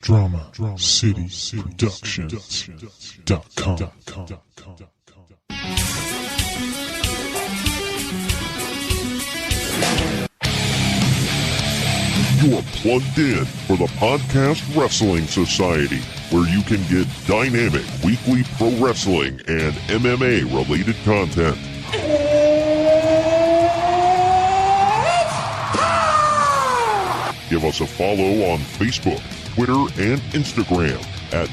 DramaCityProductions.com. You are plugged in for the Podcast Wrestling Society, where you can get dynamic weekly pro wrestling and MMA related content. Give us a follow on Facebook, Twitter, and Instagram at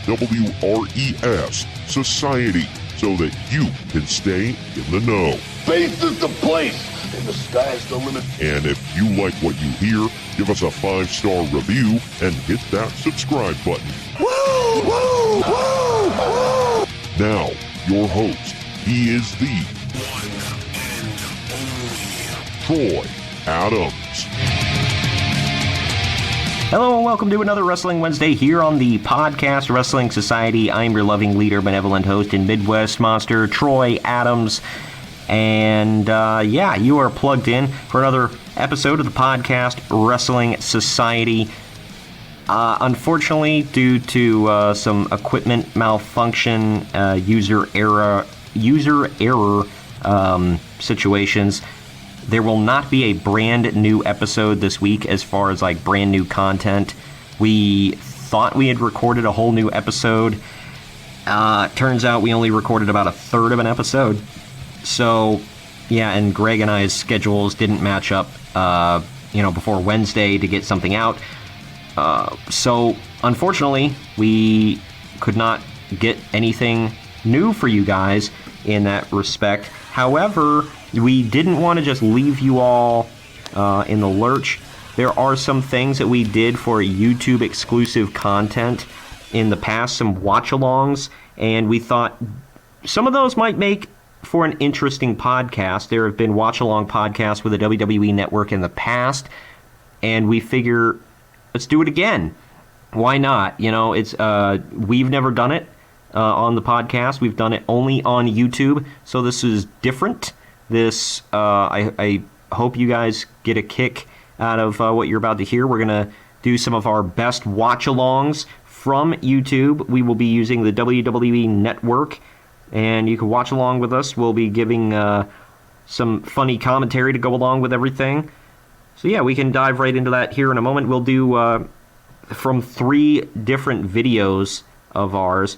PODWRES Society so that you can stay in the know. Space is the place, and the sky's the limit. And if you like what you hear, give us a 5-star review and hit that subscribe button. Woo! Woo! Woo! Woo! Now, your host, he is the one and only Troy Adams. Hello and welcome to another Wrestling Wednesday here on the Podcast Wrestling Society. I'm your loving leader, benevolent host, and Midwest monster, Troy Adams. And you are plugged in for another episode of the Podcast Wrestling Society. Unfortunately, due to some equipment malfunction, user error situations, there will not be a brand new episode this week as far as like brand new content. We thought we had recorded a whole new episode. Turns out we only recorded about a third of an episode. So, yeah, and Greg and I's schedules didn't match up, before Wednesday to get something out. So, unfortunately, we could not get anything new for you guys in that respect. However, we didn't want to just leave you all in the lurch. There are some things that we did for YouTube exclusive content in the past, some watch-alongs, and we thought some of those might make for an interesting podcast. There have been watch-along podcasts with the WWE Network in the past, and we figure, let's do it again. Why not? You know, it's we've never done it on the podcast. We've done it only on YouTube, so this is different. This, I hope you guys get a kick out of what you're about to hear. We're going to do some of our best watch-alongs from YouTube. We will be using the WWE Network, and you can watch along with us. We'll be giving some funny commentary to go along with everything. So yeah, we can dive right into that here in a moment. We'll do from 3 different videos of ours.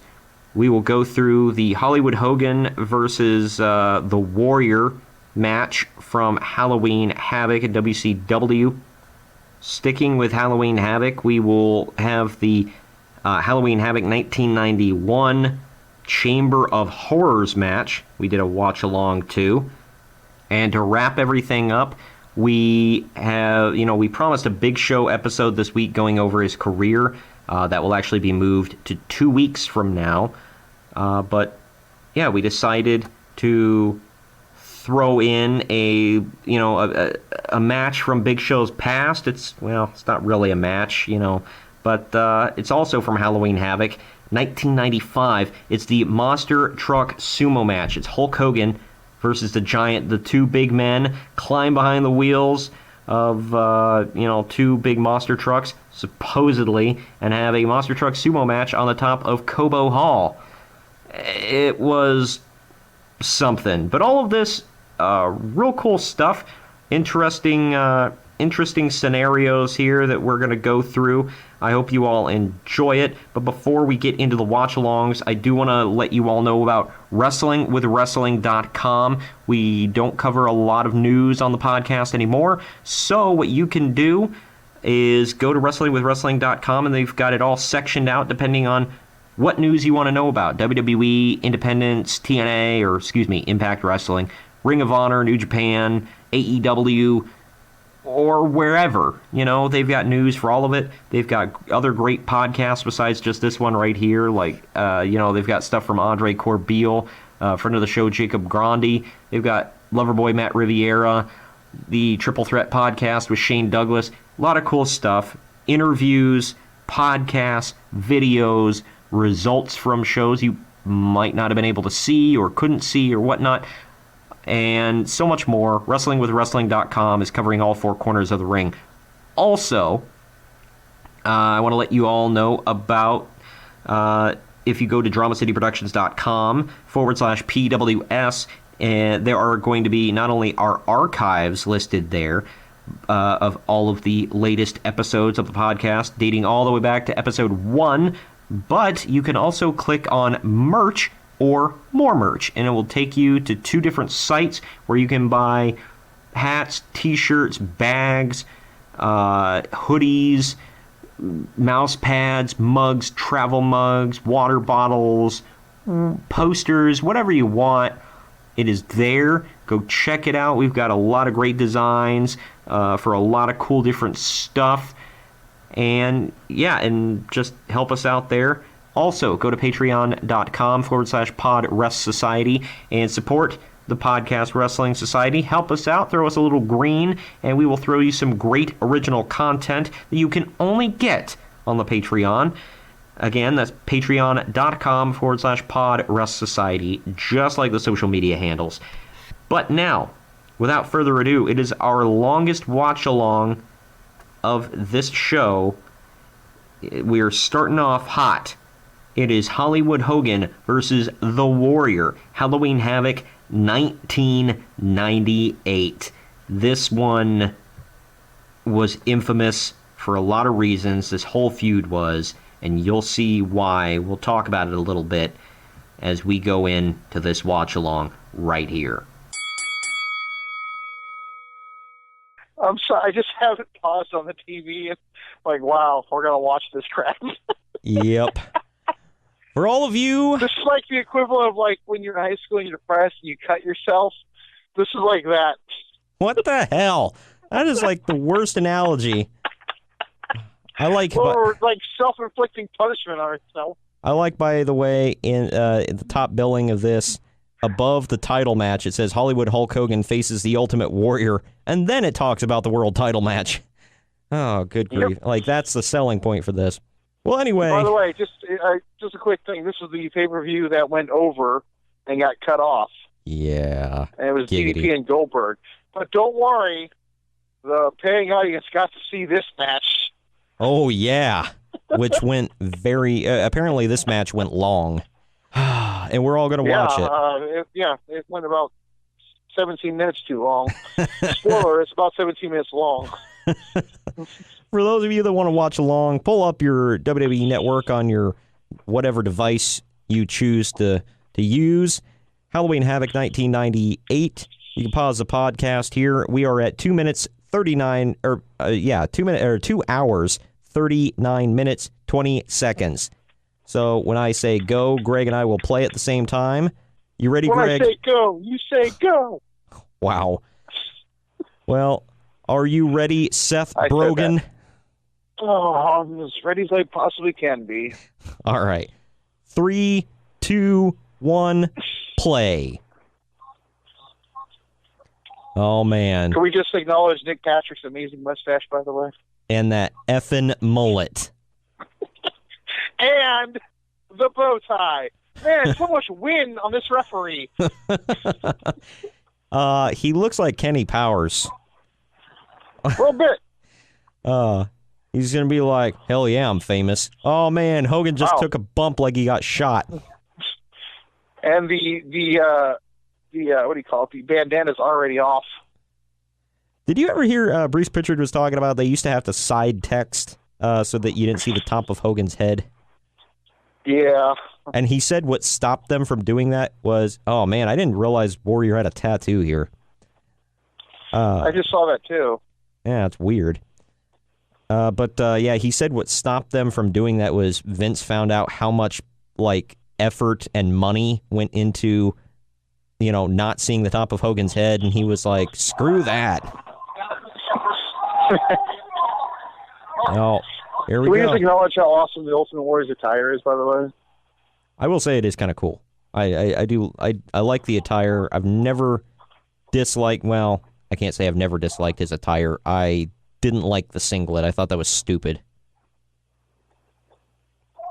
We will go through the Hollywood Hogan versus the Warrior match from Halloween Havoc at WCW. Sticking with Halloween Havoc, we will have the Halloween Havoc 1991 Chamber of Horrors match. We did a watch-along too. And to wrap everything up, we have, we promised a Big Show episode this week going over his career. That will actually be moved to 2 weeks from now. But yeah, we decided to throw in a match from Big Show's past. It's not really a match, but it's also from Halloween Havoc, 1995. It's the Monster Truck Sumo match. It's Hulk Hogan versus the Giant. The 2 big men climb behind the wheels of 2 big monster trucks, supposedly, and have a Monster Truck Sumo match on the top of Cobo Hall. It was something. But all of this, real cool stuff. Interesting scenarios here that we're going to go through. I hope you all enjoy it. But before we get into the watch-alongs, I do want to let you all know about WrestlingWithWrestling.com. We don't cover a lot of news on the podcast anymore. So what you can do is go to WrestlingWithWrestling.com, and they've got it all sectioned out depending on what news you want to know about. WWE, Independence, TNA, Impact Wrestling, Ring of Honor, New Japan, AEW, or wherever. They've got news for all of it. They've got other great podcasts besides just this one right here. Like, they've got stuff from Andre Corbeil, friend of the show, Jacob Grandi. They've got Loverboy Matt Riviera, the Triple Threat podcast with Shane Douglas. A lot of cool stuff. Interviews, podcasts, videos, results from shows you might not have been able to see or couldn't see or whatnot, and so much more. WrestlingWithWrestling.com is covering all 4 corners of the ring. Also, I want to let you all know about if you go to DramaCityProductions.com/PWS, and there are going to be not only our archives listed there of all of the latest episodes of the podcast, dating all the way back to episode 1, but you can also click on merch or more merch, and it will take you to 2 different sites where you can buy hats, t-shirts, bags, hoodies, mouse pads, mugs, travel mugs, water bottles, posters, whatever you want. It is there. Go check it out. We've got a lot of great designs for a lot of cool different stuff. And yeah, and just help us out there. Also, go to patreon.com/PodWrestSociety and support the Podcast Wrestling Society. Help us out, throw us a little green, and we will throw you some great original content that you can only get on the Patreon. Again, that's patreon.com/PodWrestSociety, just like the social media handles. But now, without further ado, it is our longest watch-along of this show. We are starting off hot. It is Hollywood Hogan versus The Warrior, Halloween Havoc 1998. This one was infamous for a lot of reasons. This whole feud was, and you'll see why. We'll talk about it a little bit as we go into this watch-along right here. I'm sorry, I just have it paused on the TV. Like, wow, we're going to watch this crap. Yep. For all of you... This is like the equivalent of like when you're in high school and you're depressed and you cut yourself. This is like that. What the hell? That is like the worst analogy. I like... Or like self-inflicting punishment on ourselves. I like, by the way, in the top billing of this, above the title match, it says Hollywood Hulk Hogan faces the Ultimate Warrior, and then it talks about the world title match. Oh, good grief. Yep. Like, that's the selling point for this. Well, anyway... By the way, just a quick thing. This was the pay-per-view that went over and got cut off. Yeah. And it was Giggity. DDP and Goldberg. But don't worry, the paying audience got to see this match. Oh, yeah. Which went very... apparently, this match went long. And we're all going to watch it. It went about 17 minutes too long. Spoiler, it's about 17 minutes long. For those of you that want to watch along, pull up your WWE Network on your whatever device you choose to use. Halloween Havoc 1998. You can pause the podcast here. We are at 2 minutes 39 2 hours 39 minutes 20 seconds. So when I say go, Greg and I will play at the same time. You ready, Greg? When I say go, you say go. Wow. Well, are you ready, Seth Brogan? Oh, I'm as ready as I possibly can be. All right. 3, 2, 1, play. Oh, man. Can we just acknowledge Nick Patrick's amazing mustache, by the way? And that effing mullet. And the bow tie. Man, so much win on this referee. He looks like Kenny Powers. A little bit. He's going to be like, hell yeah, I'm famous. Oh, man, Hogan just took a bump like he got shot. And the what do you call it? The bandana's already off. Did you ever hear Bruce Pritchard was talking about they used to have to side text so that you didn't see the top of Hogan's head? Yeah. And he said what stopped them from doing that was, oh, man, I didn't realize Warrior had a tattoo here. I just saw that, too. Yeah, it's weird. But he said what stopped them from doing that was Vince found out how much, like, effort and money went into, not seeing the top of Hogan's head, and he was like, screw that. Oh, here we go. Can we just acknowledge how awesome the Ultimate Warrior's attire is, by the way? I will say it is kind of cool. I like the attire. I've never disliked, well, I can't say I've never disliked his attire. I didn't like the singlet. I thought that was stupid.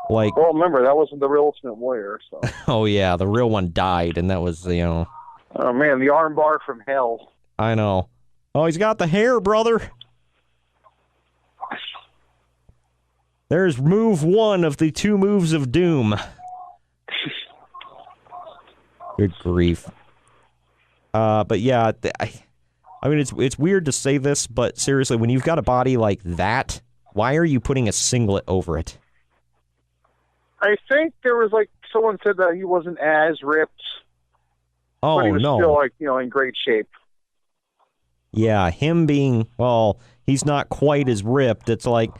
Like, well, remember, that wasn't the real Ultimate Warrior, so. Oh, yeah, the real one died, and that was, Oh, man, the armbar from hell. I know. Oh, he's got the hair, brother. There's move 1 of the 2 moves of doom. Good grief. But yeah, I mean, it's weird to say this, but seriously, when you've got a body like that, why are you putting a singlet over it? I think there was someone said that he wasn't as ripped, but he was still in great shape. Yeah, him being, he's not quite as ripped. It's like,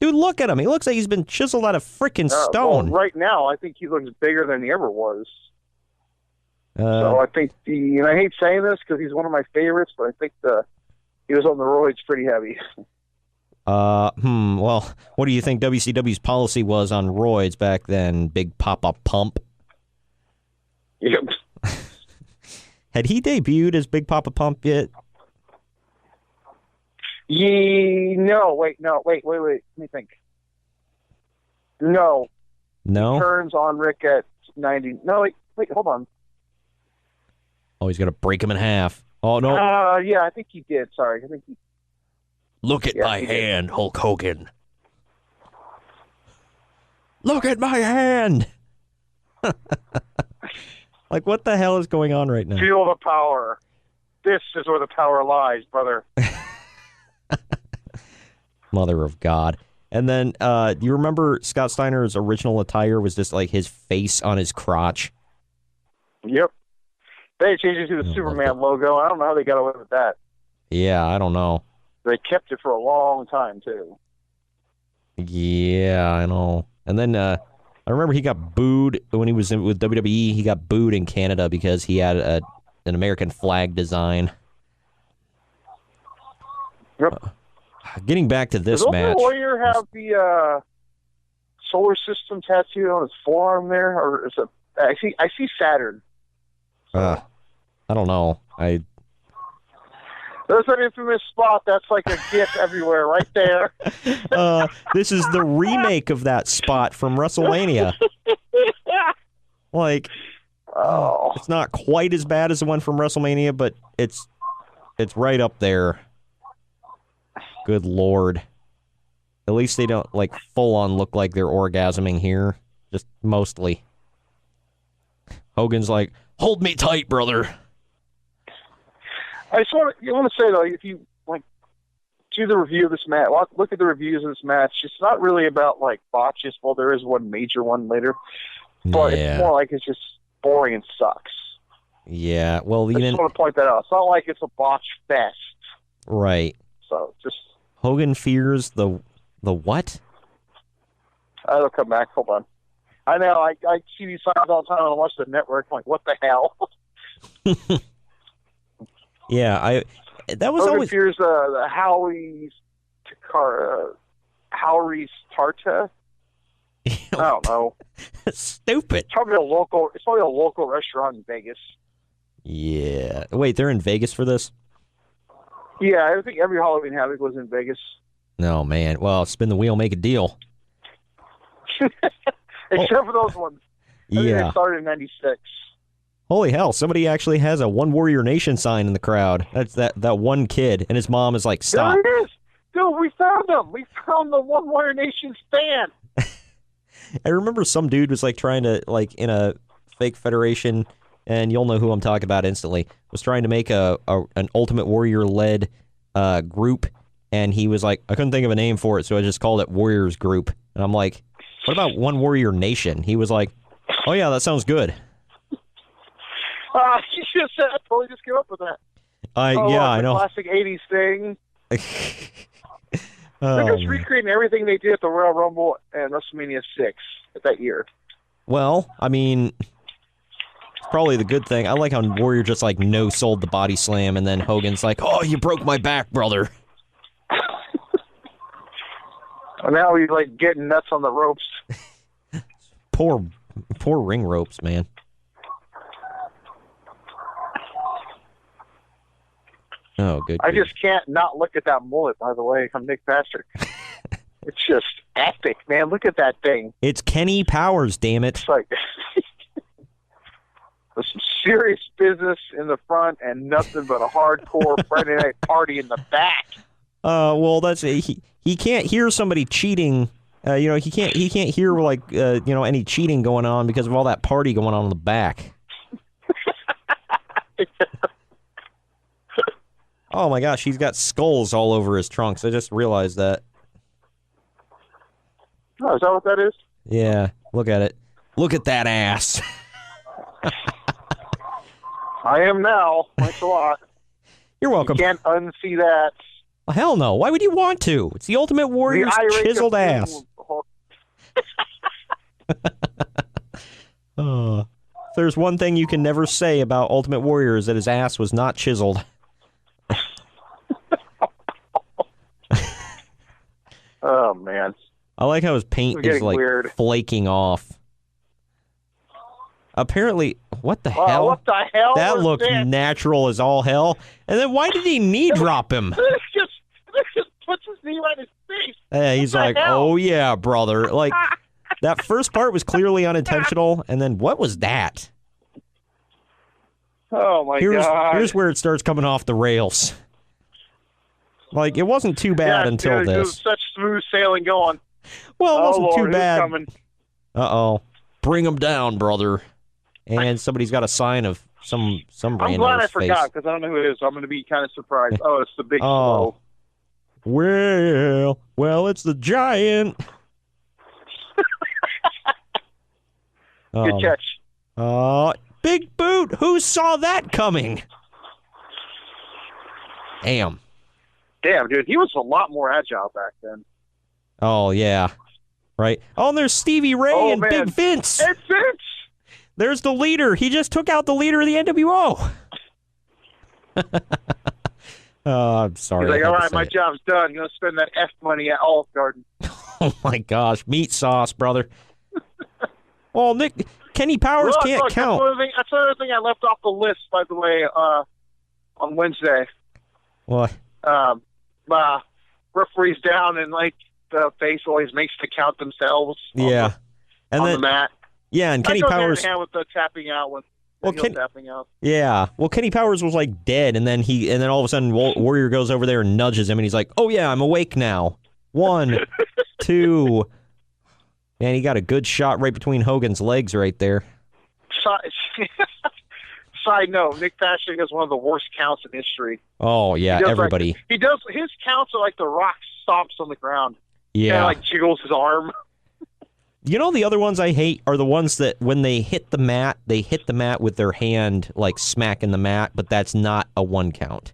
dude, look at him. He looks like he's been chiseled out of freaking stone. Well, right now, I think he looks bigger than he ever was. So I think and I hate saying this because he's one of my favorites, but I think he was on the roids pretty heavy. Well, what do you think WCW's policy was on roids back then, Big Papa Pump? Yep. Had he debuted as Big Papa Pump yet? No, wait. Let me think. No. No? He turns on Rick at 90. No, wait, hold on. Oh, he's going to break him in half. Oh, no. Yeah, I think he did. Sorry. I think he... Look at my hand, Hulk Hogan. Look at my hand! Like, what the hell is going on right now? Feel the power. This is where the power lies, brother. Mother of God. And then, do you remember Scott Steiner's original attire was just like his face on his crotch? Yep. They changed it to the Superman logo. I don't know how they got away with that. Yeah, I don't know. They kept it for a long time, too. Yeah, I know. And then, I remember he got booed when he was with WWE. He got booed in Canada because he had an American flag design. Yep. Getting back to this match. Does Warrior have the solar system tattoo on his forearm there, or is it? I see Saturn. I don't know. There's an infamous spot that's like a GIF everywhere, right there. This is the remake of that spot from WrestleMania. It's not quite as bad as the one from WrestleMania, but it's right up there. Good Lord. At least they don't, full on look like they're orgasming here. Just mostly. Hogan's like, hold me tight, brother. I just want to say, though, if you, do the review of this match, look at the reviews of this match, it's not really about, botches. Well, there is one major one later. But it's more like it's just boring and sucks. Yeah, well, I just want to point that out. It's not like it's a botch fest. Right. So, just... Hogan fears the what? It'll come back. Hold on. I know. I see these signs all the time when I watch the network. I'm like, what the hell? Yeah, that was Hogan always... fears the Howie's Tarta. I don't know. Stupid. It's probably a local restaurant in Vegas. Yeah. Wait, they're in Vegas for this? Yeah, I think every Halloween Havoc was in Vegas. No, man. Well, spin the wheel, make a deal. Except for those ones. I think they started in 96. Holy hell, somebody actually has a One Warrior Nation sign in the crowd. That's that one kid, and his mom is like, stop. There it is! Dude, we found them! We found the One Warrior Nation stand! I remember some dude was trying to, in a fake federation, and you'll know who I'm talking about instantly, was trying to make an Ultimate Warrior-led group, and he was like, I couldn't think of a name for it, so I just called it Warriors Group. And I'm like, what about One Warrior Nation? He was like, oh yeah, that sounds good. You should have said I totally just came up with that. I know. Classic 80s thing. Oh, They're just recreating everything they did at the Royal Rumble and WrestleMania 6 that year. Well, I mean, it's probably the good thing. I like how Warrior just no-sold the body slam, and then Hogan's like, oh, you broke my back, brother. And now he's getting nuts on the ropes. Poor ring ropes, man. Oh, good. I just can't not look at that mullet, by the way, from Nick Patrick. It's just epic, man. Look at that thing. It's Kenny Powers, damn it. It's like there's some serious business in the front and nothing but a hardcore Friday night party in the back. Well, that's he can't hear somebody cheating He can't hear like any cheating going on because of all that party going on in the back. Oh my gosh, he's got skulls all over his trunks. I just realized that. Oh, is that what that is? Yeah, look at it. Look at that ass. I am now. Thanks a lot. You're welcome. You can't unsee that. Well, hell no. Why would you want to? It's the Ultimate Warrior's chiseled ass. If there's one thing you can never say about Ultimate Warrior is that his ass was not chiseled. Oh, man. I like how his paint is like weird. Flaking off. Apparently, what the hell? What the hell? That looked natural as all hell. And then why did he knee drop him? This just puts his knee right in his face. Yeah, he's like, oh yeah, brother. Like, that first part was clearly unintentional, and then what was that? Oh my God. Here's where it starts coming off the rails. Like, it wasn't too bad until this. It was such smooth sailing going. Well, it wasn't Lord, too bad. Coming? Uh-oh. Bring him down, brother. And somebody's got a sign of some rando's I'm glad I face. forgot, because I don't know who it is. So I'm going to be kind of surprised. Oh, it's the big slow. Well, it's the giant. Good catch. Big boot. Who saw that coming? Damn, dude. He was a lot more agile back then. Oh, yeah. Right. Oh, and there's Stevie Ray and man. Big Vince. It's Vince. There's the leader. He just took out the leader of the NWO. I'm sorry. He's like, all right, my job's done. I'm going to spend that F money at Olive Garden. Oh, my gosh. Meat sauce, brother. Well, Kenny Powers can't count. That's another thing I left off the list, by the way, on Wednesday. What? Referees down, and like the face always makes the count themselves. Yeah. On the mat. Yeah, and Kenny Powers. Hand with the tapping out with tapping out. Yeah. Well, Kenny Powers was like dead, and then all of a sudden Warrior goes over there and nudges him, and he's like, "Oh yeah, I'm awake now. 1, 2." Man, he got a good shot right between Hogan's legs right there. Side note: Nick Patrick has one of the worst counts in history. Oh yeah, everybody. His counts are like the Rock stomps on the ground. Yeah, like jiggles his arm. You know, the other ones I hate are the ones that when they hit the mat with their hand, like smacking the mat, but that's not a 1 count.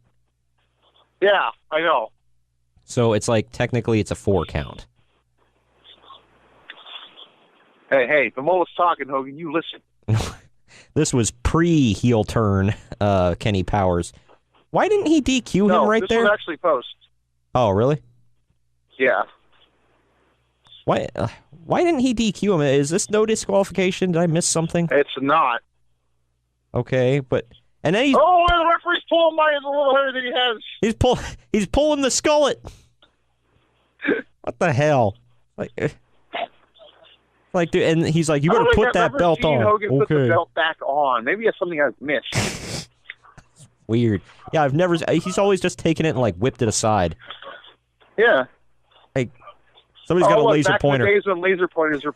Yeah, I know. So it's like, technically it's a 4 count. Hey, the Mole's talking, Hogan. You listen. This was pre-heel turn, Kenny Powers. Why didn't he DQ him right there? No, this was actually post. Oh, really? Yeah. Why didn't he DQ him? Is this no disqualification? Did I miss something? It's not. Okay, but and then the referee's pulling my little hair that he has. He's pulling the skullet. What the hell? Like, dude, and he's like, you better put that belt on. Hogan put the belt back on. Maybe it's something I've missed. Weird. Yeah, he's always just taken it and like whipped it aside. Yeah. Like, somebody's got a laser pointer. Back in the days when laser pointers were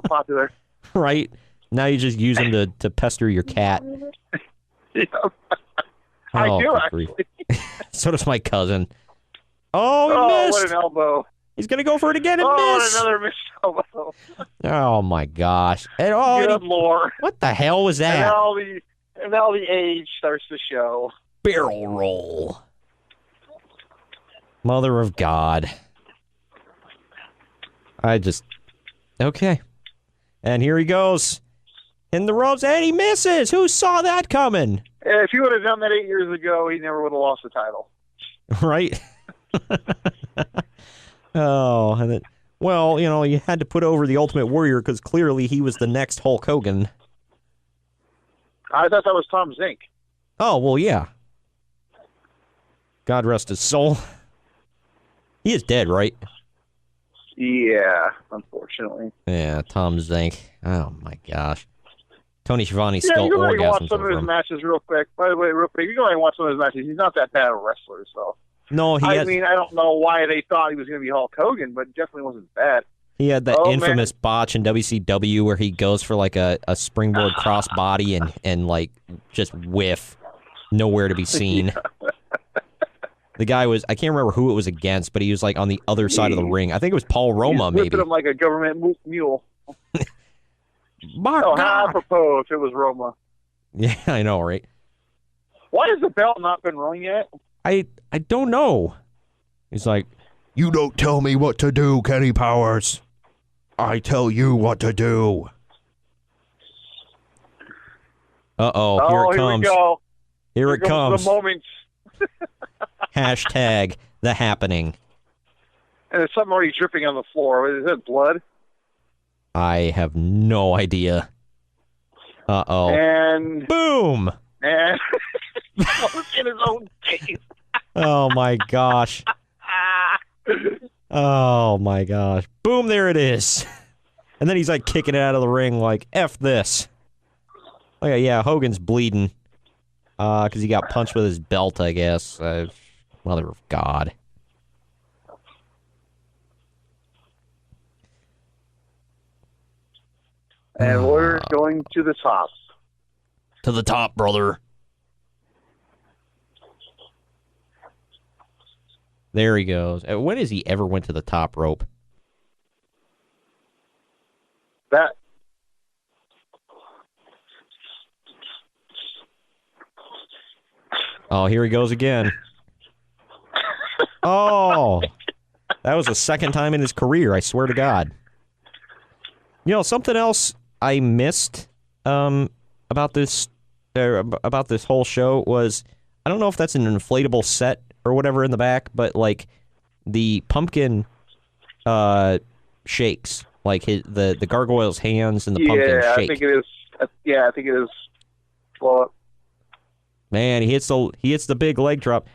popular. Right. Now you just use them to pester your cat. Yeah. I do, actually. So does my cousin. Oh, he missed. What an elbow. He's going to go for it again and miss. Another missed elbow. Oh, my gosh. And, good Lord. What the hell was that? And now the age starts to show. Barrel roll. Mother of God. Okay. And here he goes. In the ropes, and he misses. Who saw that coming? If he would have done that 8 years ago, he never would have lost the title. Right? Oh, and well, you had to put over the Ultimate Warrior because clearly he was the next Hulk Hogan. I thought that was Tom Zink. Oh, well, yeah. God rest his soul. He is dead, right? Yeah, unfortunately. Yeah, Tom Zink. Oh, my gosh. Tony Schiavone's still orgasms over him. Yeah, you can watch some of his him. Matches real quick. By the way, real quick, you can only watch some of his matches. He's not that bad a wrestler, so. No, I mean, I don't know why they thought he was going to be Hulk Hogan, but definitely wasn't bad. He had that infamous botch in WCW where he goes for like a springboard crossbody and like just whiff, nowhere to be seen. The guy was, I can't remember who it was against, but he was like on the other side of the ring. I think it was Paul Roma, maybe. Whipping him like a government mule. My God. Apropos if it was Roma. Yeah, I know, right? Why has the belt not been rung yet? I don't know. He's like, you don't tell me what to do, Kenny Powers. I tell you what to do. Uh-oh, here it comes. Here we go. Here it comes. The moment. Hashtag the happening. And there's something already dripping on the floor. Is that blood? I have no idea. Uh-oh. And... boom! And... in his own face. Oh, my gosh. Oh, my gosh. Boom, there it is. And then he's like kicking it out of the ring like, F this. Oh, yeah, Hogan's bleeding. Because he got punched with his belt, I guess. Mother of God. And we're going to the top. To the top, brother. There he goes. When has he ever went to the top rope? That. Oh, here he goes again. Oh, that was the second time in his career, I swear to God. You know, something else I missed about this whole show was, I don't know if that's an inflatable set or whatever in the back, but like the pumpkin shakes, like the gargoyle's hands and the pumpkin shake. I think it is. I think it is. Well, man, he hits the big leg drop.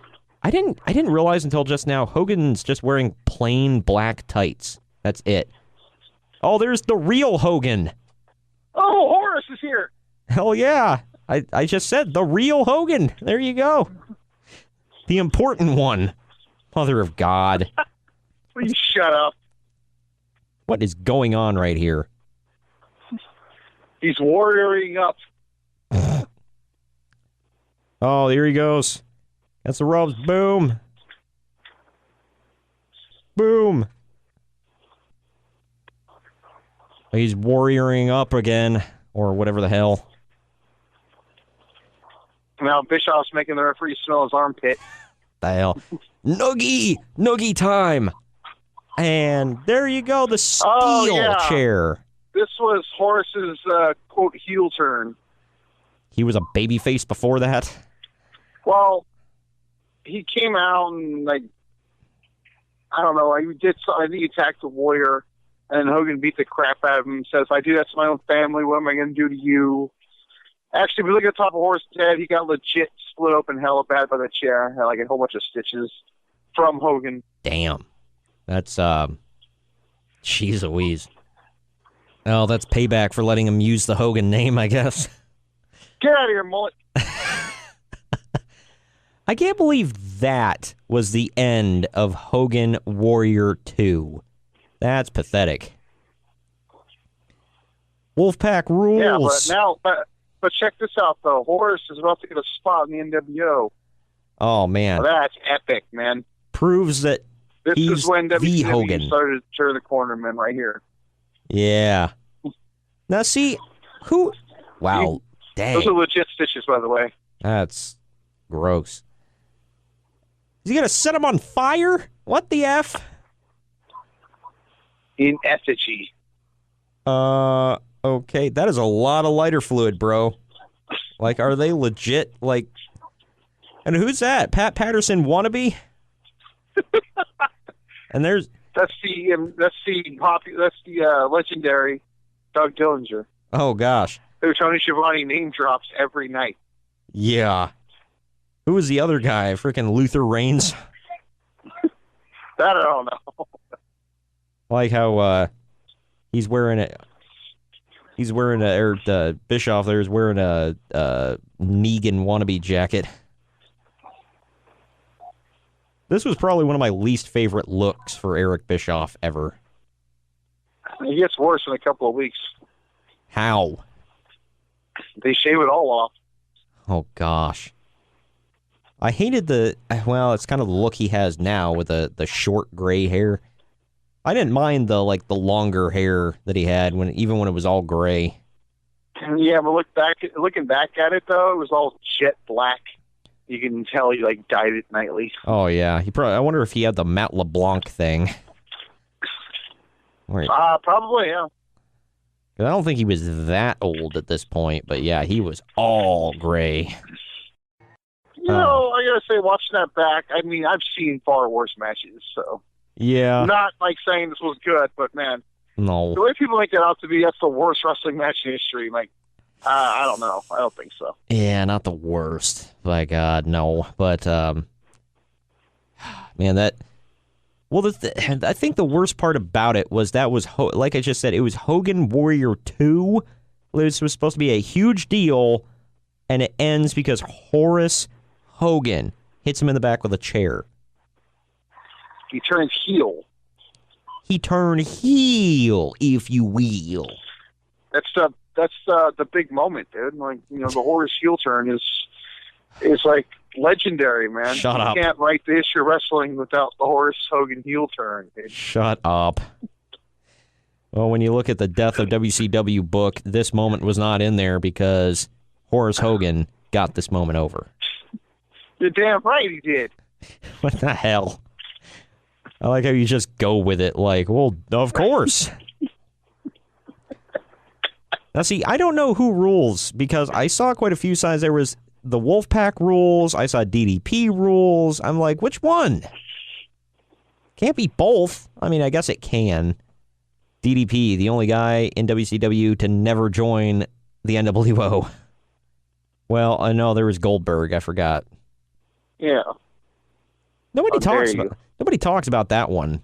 I didn't realize until just now Hogan's just wearing plain black tights. That's it. Oh, there's the real Hogan. Oh, Horace is here. Hell yeah. I just said the real Hogan. There you go. The important one. Mother of God. Please shut up. What is going on right here? He's warrioring up. Oh, here he goes. That's the ropes. Boom. Boom. He's warrioring up again, or whatever the hell. Now Bischoff's making the referee smell his armpit. The hell. Noogie time. And there you go, the steel chair. This was Horace's, quote, heel turn. He was a babyface before that? Well, he came out and, like, I don't know, I think he attacked the Warrior, and Hogan beat the crap out of him and says, if I do that to my own family, what am I going to do to you? Actually, if we look at the top of Horace's head, he got legit split open hella bad by the chair. Had like a whole bunch of stitches from Hogan. Damn. That's, jeez Louise. Oh, that's payback for letting him use the Hogan name, I guess. Get out of here, mullet. I can't believe that was the end of Hogan Warrior 2. That's pathetic. Wolfpack rules. Yeah, but check this out, though. Horace is about to get a spot in the NWO. Oh, man. Well, that's epic, man. Proves that he's is when the WCW Hogan. started to turn the corner, man, right here. Yeah. Now, see, who... Wow, dang. Those are legit stitches, by the way. That's gross. Is he going to set him on fire? What the F? In effigy. Okay. That is a lot of lighter fluid, bro. Like, are they legit, like... And who's that? Pat Patterson wannabe? And there's... That's the legendary Doug Dillinger. Oh, gosh. Who Tony Schiavone name drops every night. Yeah. Who was the other guy? Freaking Luther Reigns? That I don't know. Like how he's wearing Bischoff there's wearing a Negan wannabe jacket. This was probably one of my least favorite looks for Eric Bischoff ever. It gets worse in a couple of weeks. How? They shave it all off. Oh, gosh. I hated it's kind of the look he has now with the short gray hair. I didn't mind the longer hair that he had even when it was all gray. Yeah, but looking back at it though, it was all jet black. You can tell he dyed it nightly. Oh yeah, I wonder if he had the Matt LeBlanc thing. Probably, yeah. I don't think he was that old at this point, but yeah, he was all gray. I gotta say, watching that back, I mean, I've seen far worse matches, so. Yeah. Not saying this was good, but man. No. The way people make it out to be, that's the worst wrestling match in history. I don't know. I don't think so. Yeah, not the worst. By God, no. But, man, I think the worst part about it was like I just said, it was Hogan Warrior 2. It was supposed to be a huge deal, and it ends because Horace Hogan hits him in the back with a chair. He turns heel. He turned heel, if you will. That's the big moment, dude. The Horace heel turn is legendary, man. Shut up. You can't write the history of wrestling without the Horace Hogan heel turn, dude. Shut up. Well, when you look at the Death of WCW book, this moment was not in there because Horace Hogan got this moment over. You're damn right he did. What the hell? I like how you just go with it well, of course. Now, see, I don't know who rules, because I saw quite a few signs. There was the Wolfpack rules. I saw DDP rules. I'm like, which one? Can't be both. I mean, I guess it can. DDP, the only guy in WCW to never join the NWO. Well, I know there was Goldberg. I forgot. Yeah. Nobody talks about that one.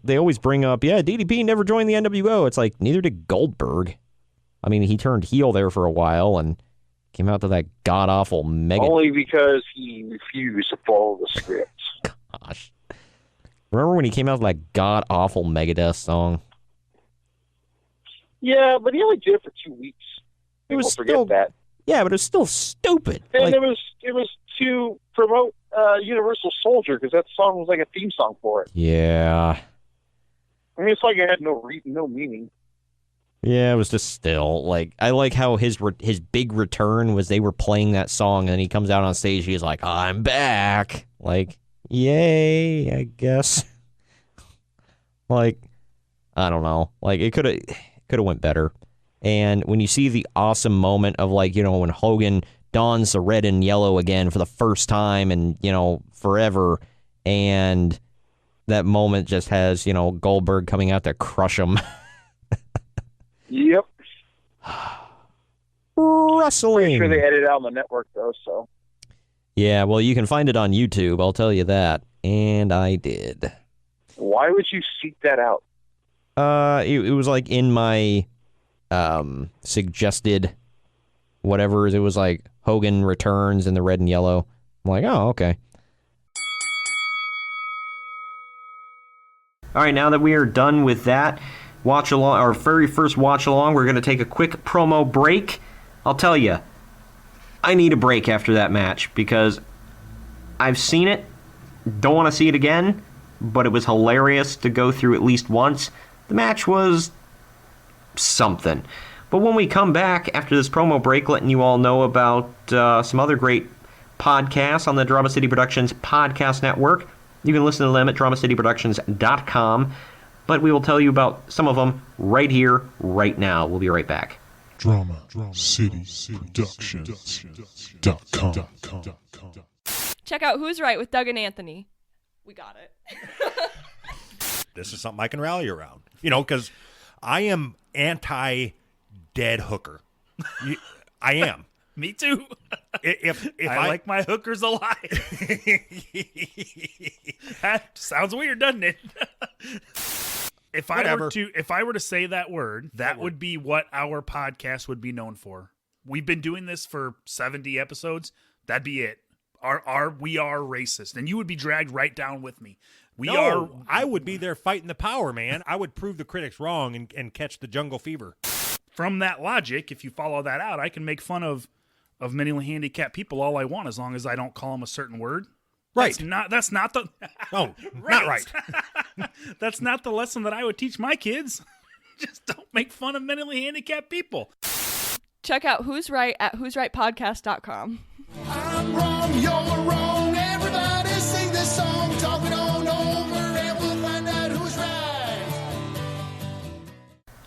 They always bring up, DDP never joined the NWO. It's neither did Goldberg. I mean, he turned heel there for a while and came out to that god-awful mega... Only because he refused to follow the script. Gosh. Remember when he came out with that god-awful Megadeth song? Yeah, but he only did it for 2 weeks. People forget that. Yeah, but it was still stupid. And it was to promote Universal Soldier, because that song was like a theme song for it. Yeah. I mean, it's like it had no meaning. Yeah, it was just still, I like how his big return was they were playing that song, and he comes out on stage, he's like, I'm back. Yay, I guess. I don't know. It could have went better. And when you see the awesome moment of, when Hogan dons the red and yellow again for the first time in, forever, and that moment just has, Goldberg coming out to crush him. Yep. Wrestling. Pretty sure they edited it out on the network, though, so. Yeah, well, you can find it on YouTube, I'll tell you that. And I did. Why would you seek that out? It was, in my suggested whatever. It was, Hogan returns in the red and yellow. I'm like, oh, okay. All right, now that we are done with that watch along, our very first watch along, we're going to take a quick promo break. I'll tell you, I need a break after that match because I've seen it, don't want to see it again, but it was hilarious to go through at least once. The match was something. But when we come back after this promo break, letting you all know about some other great podcasts on the Drama City Productions Podcast Network. You can listen to them at DramaCityProductions.com. But we will tell you about some of them right here, right now. We'll be right back. DramaCityProductions.com. Check out Who's Right with Doug and Anthony. We got it. This is something I can rally around. Because I am anti-dead hooker. I am. Me too. If I like my hookers alive. That sounds weird, doesn't it? If I were to say that word, that would be what our podcast would be known for. We've been doing this for 70 episodes. That'd be it. We are racist, and you would be dragged right down with me. I would be there fighting the power, man. I would prove the critics wrong and catch the jungle fever. From that logic, if you follow that out, I can make fun of mentally handicapped people all I want as long as I don't call them a certain word. Right. That's not the No, not right. That's not the lesson that I would teach my kids. Just don't make fun of mentally handicapped people. Check out Who's Right at who'srightpodcast.com. I'm wrong, you're wrong. Everybody sing this song, talk it on over, and we'll find out who's right.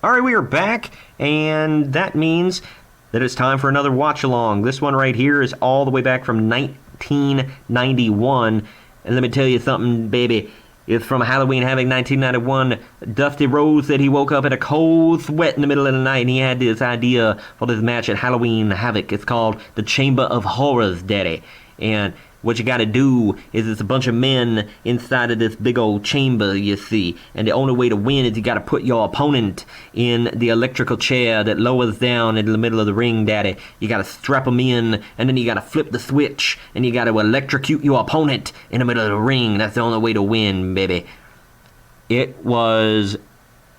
All right, we are back, and that means that it's time for another watch-along. This one right here is all the way back from 1991. And let me tell you something, baby. It's from Halloween Havoc 1991. Dusty Rose said he woke up in a cold sweat in the middle of the night, and he had this idea for this match at Halloween Havoc. It's called the Chamber of Horrors, Daddy. And what you gotta do is it's a bunch of men inside of this big old chamber, you see. And the only way to win is you gotta put your opponent in the electrical chair that lowers down into the middle of the ring, Daddy. You gotta strap them in, and then you gotta flip the switch, and you gotta electrocute your opponent in the middle of the ring. That's the only way to win, baby. It was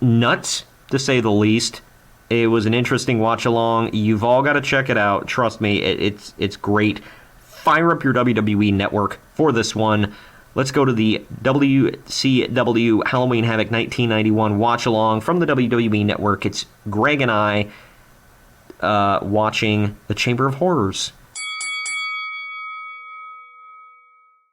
nuts, to say the least. It was an interesting watch-along. You've all gotta check it out. Trust me, it's great. Fire up your WWE Network for this one. Let's go to the WCW Halloween Havoc 1991 watch-along from the WWE Network. It's Greg and I watching the Chamber of Horrors.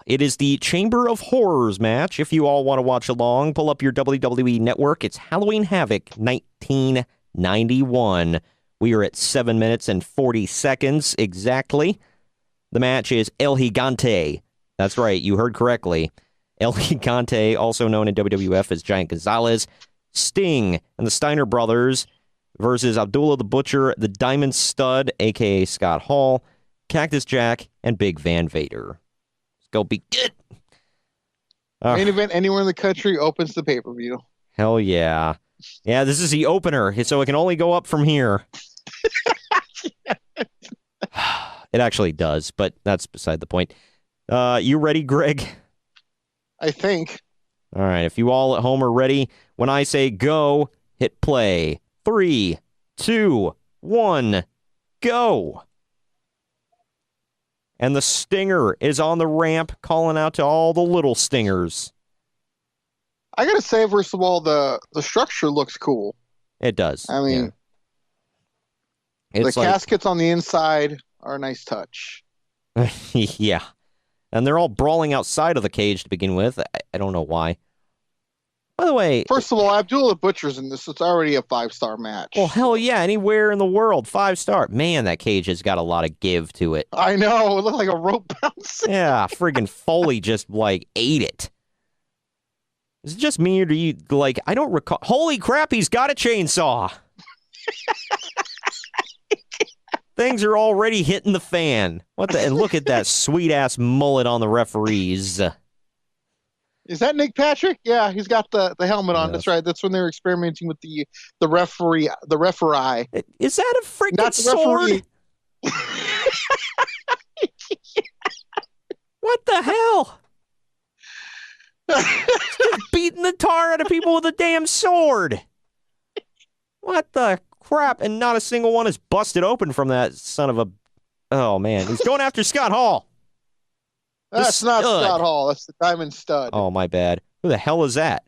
It is the Chamber of Horrors match. If you all want to watch along, pull up your WWE Network. It's Halloween Havoc 1991. We are at 7 minutes and 40 seconds exactly. The match is El Gigante. That's right, you heard correctly. El Gigante, also known in WWF as Giant Gonzalez, Sting, and the Steiner Brothers versus Abdullah the Butcher, the Diamond Stud, a.k.a. Scott Hall, Cactus Jack, and Big Van Vader. Let's go be good. Main event anywhere in the country opens the pay-per-view. Hell yeah. Yeah, this is the opener, so it can only go up from here. It actually does, but that's beside the point. You ready, Greg? I think. All right, if you all at home are ready, when I say go, hit play. 3, 2, 1, go. And the Stinger is on the ramp calling out to all the little Stingers. I gotta say, first of all, the structure looks cool. It does. I mean, the caskets on the inside are a nice touch. Yeah. And they're all brawling outside of the cage to begin with. I don't know why. By the way... First of all, Abdullah Butcher's in this. It's already a 5-star match. Well, hell yeah. Anywhere in the world, 5-star. Man, that cage has got a lot of give to it. I know. It looked like a rope bounce. Yeah, friggin' Foley just, ate it. Is it just me, or do you, I don't recall... Holy crap, he's got a chainsaw! Things are already hitting the fan. And look at that sweet-ass mullet on the referees. Is that Nick Patrick? Yeah, he's got the helmet on. Yes. That's right. That's when they were experimenting with the referee. Is that a freaking sword? What the hell? Just beating the tar out of people with a damn sword. What the crap? And not a single one is busted open from that son of a... Oh, man. He's going after Scott Hall. That's not Scott Hall. That's the Diamond Stud. Oh, my bad. Who the hell is that?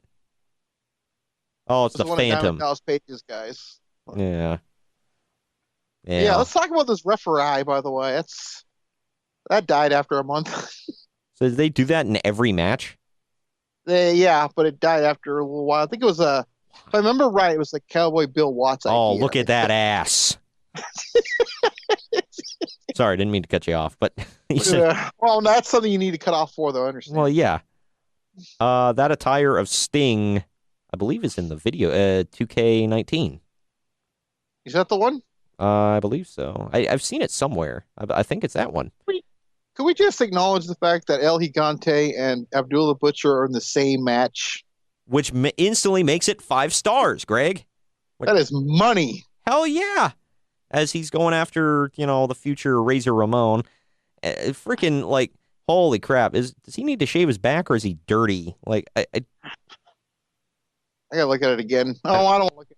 Oh, it's the one Phantom. Of Diamond Dallas Page's guys. Yeah. Yeah, let's talk about this referee, by the way. That died after a month. So did they do that in every match? Yeah, but it died after a little while. I think it was if I remember right, it was like Cowboy Bill Watts idea. Oh, look at that ass. Sorry, I didn't mean to cut you off, but well, that's something you need to cut off for, though. I understand. Well, yeah. That attire of Sting, I believe, is in the video. 2K19. Is that the one? I believe so. I've seen it somewhere. I think it's that one. Can we just acknowledge the fact that El Gigante and Abdullah Butcher are in the same match? Which instantly makes it 5 stars, Greg. That is money. Hell yeah. As he's going after, the future Razor Ramon. Freaking, Holy crap! Does he need to shave his back, or is he dirty? Like I gotta look at it again. Oh, I don't look at it.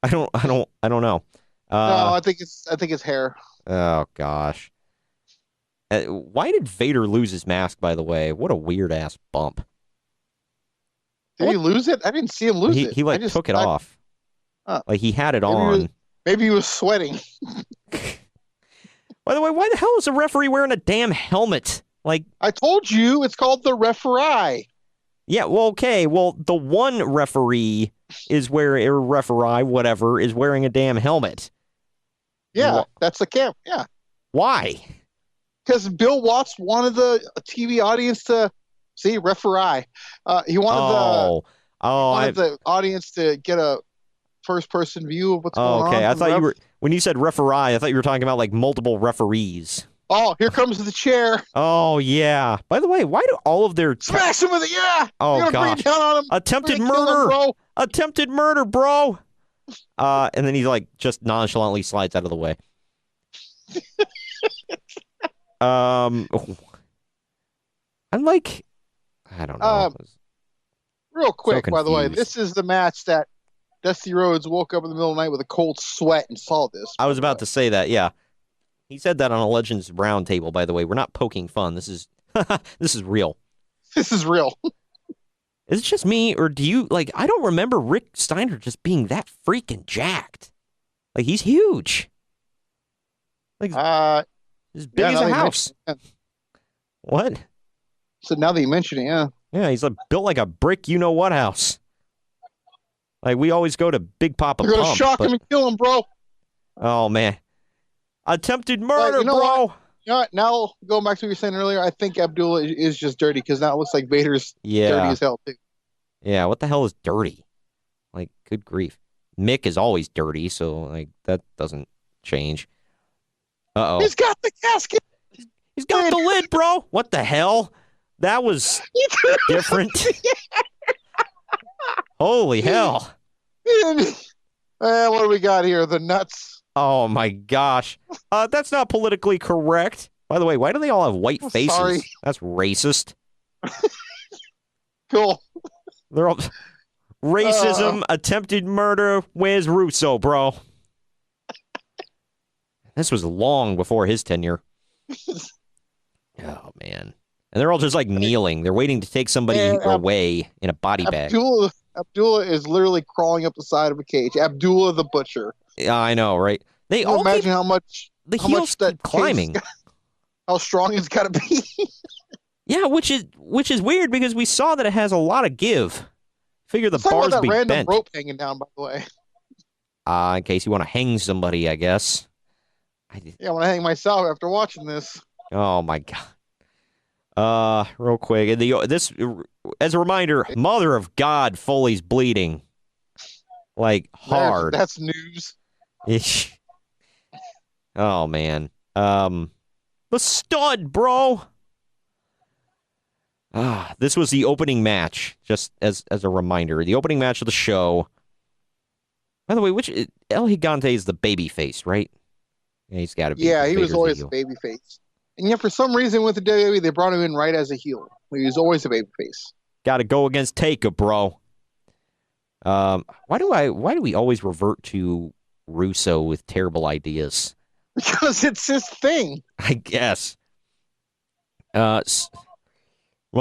I don't know. No, I think it's hair. Oh gosh. Why did Vader lose his mask? By the way, what a weird ass bump. Did he lose it? I didn't see him lose it. He like took it off. Like he had it on. Maybe he was sweating. By the way, why the hell is the referee wearing a damn helmet? Like I told you, it's called the referee. Yeah, well, okay. Well, the one referee is wearing is wearing a damn helmet. Yeah, that's the camp. Yeah. Why? Because Bill Watts wanted the TV audience to see referee. He wanted the audience to get a first-person view of what's going on. Okay, I thought when you said referee, I thought you were talking about like multiple referees. Oh, here comes the chair. Oh yeah. By the way, why do all of their smash him with it? Yeah. Oh gosh. Down on him. Attempted murder. Attempted murder, bro. And then he like just nonchalantly slides out of the way. I'm like, I don't know. Real quick, So by the way, confused. this is the match that Dusty Rhodes woke up in the middle of the night with a cold sweat and saw this. I was about to say that. Yeah, he said that on a Legends Roundtable. By the way, we're not poking fun. This is this is real. This is real. Is it just me, or do you like? I don't remember Rick Steiner just being that freaking jacked. Like he's huge. Like as big as a house. What? So now that you mention it, yeah. Yeah, he's like built like a brick. You know what house? Like we always go to Big Papa. You're gonna Pump, shock him and kill him, bro. Oh man, attempted murder, you know bro. What? You know what? Now going back to what you were saying earlier, I think Abdullah is just dirty because now it looks like Vader's dirty as hell too. Yeah, what the hell is dirty? Like, good grief. Mick is always dirty, so like that doesn't change. Uh-oh. He's got the casket. He's got the lid, bro. What the hell? That was different. Holy hell. What do we got here? The nuts. Oh my gosh. That's not politically correct. By the way, why do they all have white faces? Sorry. That's racist. Cool. They're all racism, attempted murder. Where's Russo, bro? This was long before his tenure. Oh man. And they're all just like kneeling. They're waiting to take somebody away in a body bag. Abdullah is literally crawling up the side of a cage. Abdullah the Butcher. Yeah, I know, right? They all imagine how much the heels that keep climbing. How strong it's got to be. Yeah, which is weird because we saw that it has a lot of give. Figure the bars that be random bent. rope hanging down, by the way. In case you want to hang somebody, I guess. Yeah, I want to hang myself after watching this. Oh my god. Real quick, this as a reminder, Mother of God, Foley's bleeding, like hard. That's news. Oh man. The stud, bro. This was the opening match, just as a reminder. The opening match of the show. By the way, El Gigante is the baby face, right? Yeah, he's got to be. Yeah, he was Vader's always the a baby face. And yet, for some reason, with the WWE, they brought him in right as a heel. He was always a baby face. Got to go against Taker, bro. Why do we always revert to Russo with terrible ideas? Because it's his thing. I guess. Well,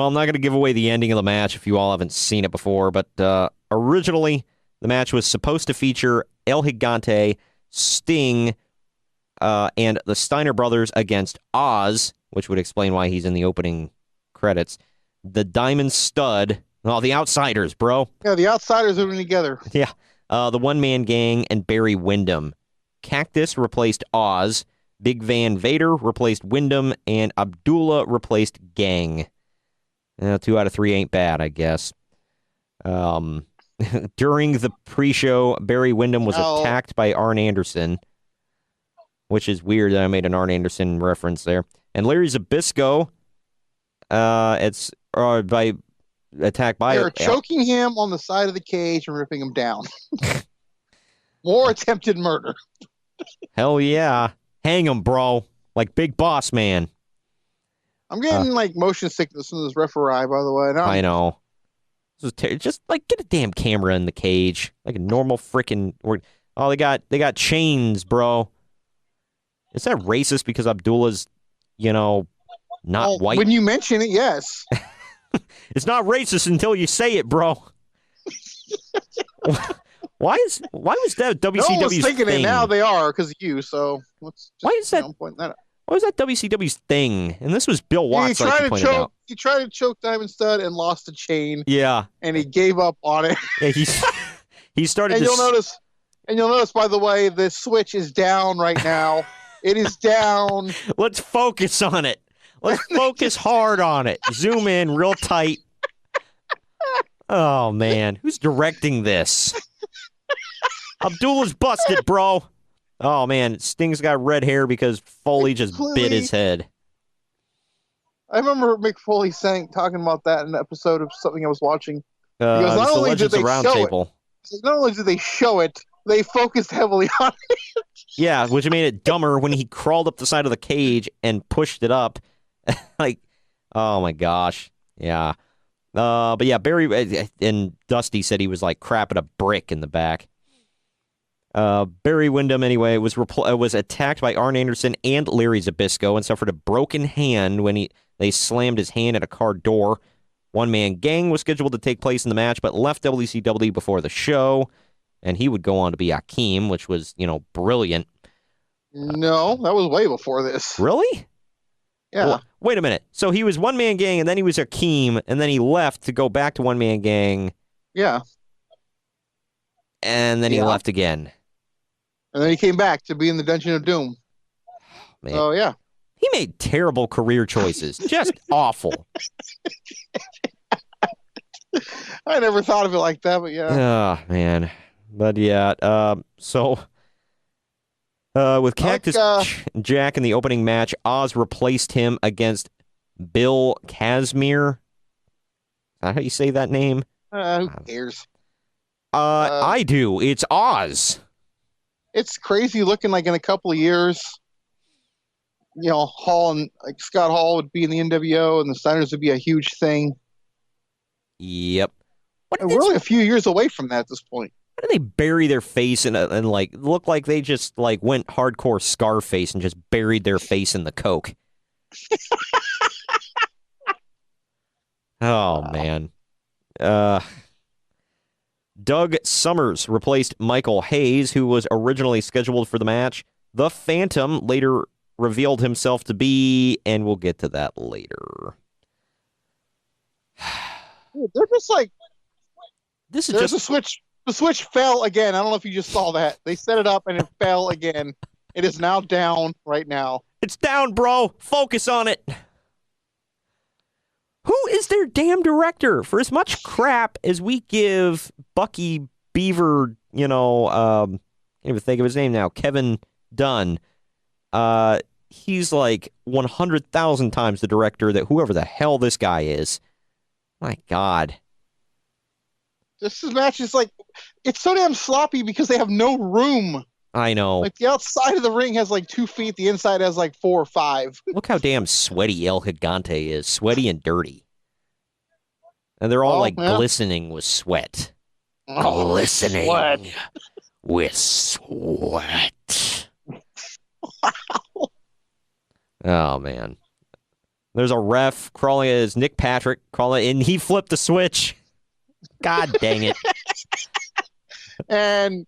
I'm not going to give away the ending of the match if you all haven't seen it before, but originally the match was supposed to feature El Gigante, Sting, and the Steiner brothers against Oz, which would explain why he's in the opening credits. The Diamond Stud, the Outsiders, bro. Yeah, the Outsiders are together. Yeah, the One Man Gang and Barry Windham. Cactus replaced Oz. Big Van Vader replaced Windham, and Abdullah replaced Gang. 2 out of 3 ain't bad, I guess. During the pre-show, Barry Windham was attacked by Arn Anderson, which is weird that I made an Arn Anderson reference there. And Larry Zbyszko, by attacked by... They're choking him on the side of the cage and ripping him down. More attempted murder. Hell yeah. Hang him, bro. Like Big Boss Man. I'm getting like motion sickness from this referee, by the way. I know. Just like get a damn camera in the cage, like a normal freaking. Oh, they got chains, bro. Is that racist because Abdullah's, not white? When you mention it, yes. It's not racist until you say it, bro. Why was that WCW's no one's thinking thing? it now. They are because of you. So why is that? Point that out. What was that WCW's thing? And this was Bill Watts, like you pointed out. He tried to choke Diamond Stud and lost the chain. Yeah, and he gave up on it. Yeah, he started. And you'll notice, by the way, the switch is down right now. It is down. Let's focus on it. Let's focus hard on it. Zoom in real tight. Oh man, who's directing this? Abdullah's busted, bro. Oh man, Sting's got red hair because Foley just bit his head. I remember Mick Foley talking about that in an episode of something I was watching. Because not only did they not only did they show it, they focused heavily on it. Yeah, which made it dumber when he crawled up the side of the cage and pushed it up. Like, oh my gosh, yeah. But yeah, Barry and Dusty said he was like crapping a brick in the back. Barry Windham, anyway, was attacked by Arn Anderson and Larry Zbyszko and suffered a broken hand when they slammed his hand at a car door. One-man gang was scheduled to take place in the match, but left WCW before the show, and he would go on to be Akeem, which was, brilliant. No, that was way before this. Really? Yeah. Well, wait a minute. So he was one-man gang, and then he was Akeem, and then he left to go back to one-man gang. Yeah. And then he left again. And then he came back to be in the Dungeon of Doom. Man. Oh, yeah. He made terrible career choices. Just awful. I never thought of it like that, but yeah. Oh, man. But yeah, with Cactus Jack in the opening match, Oz replaced him against Bill Kazmir. Is that how you say that name? Who cares? I do. It's Oz. It's crazy looking like in a couple of years, Hall and Scott Hall would be in the NWO and the Steiners would be a huge thing. Yep. We're really a few years away from that at this point. Why do they bury their face and look like they just went hardcore Scarface and just buried their face in the Coke? Oh man. Doug Summers replaced Michael Hayes, who was originally scheduled for the match. The Phantom later revealed himself to be, and we'll get to that later. They're just like, this is there's just a switch. The switch fell again. I don't know if you just saw that. They set it up and it fell again. It is now down right now. It's down, bro. Focus on it. Who is their damn director? For as much crap as we give Bucky Beaver, I can't even think of his name now, Kevin Dunn, he's like 100,000 times the director that whoever the hell this guy is. My God. This match is it's so damn sloppy because they have no room. I know. Like the outside of the ring has 2 feet, the inside has 4 or 5. Look how damn sweaty El Gigante is. Sweaty and dirty. And they're all glistening with sweat. Glistening with sweat. Wow. Oh, man. There's a ref crawling as Nick Patrick crawling, and he flipped the switch. God dang it. And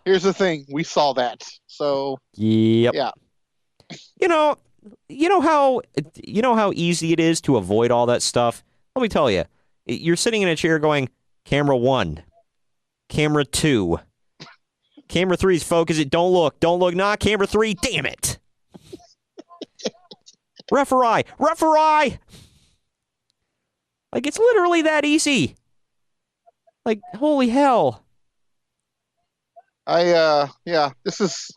here's the thing. We saw that. So, yep. Yeah. You know how easy it is to avoid all that stuff? Let me tell you. You're sitting in a chair going, camera 1, camera 2, camera 3's focus it, don't look, nah, camera 3, damn it. Referee. It's literally that easy. Holy hell. This is,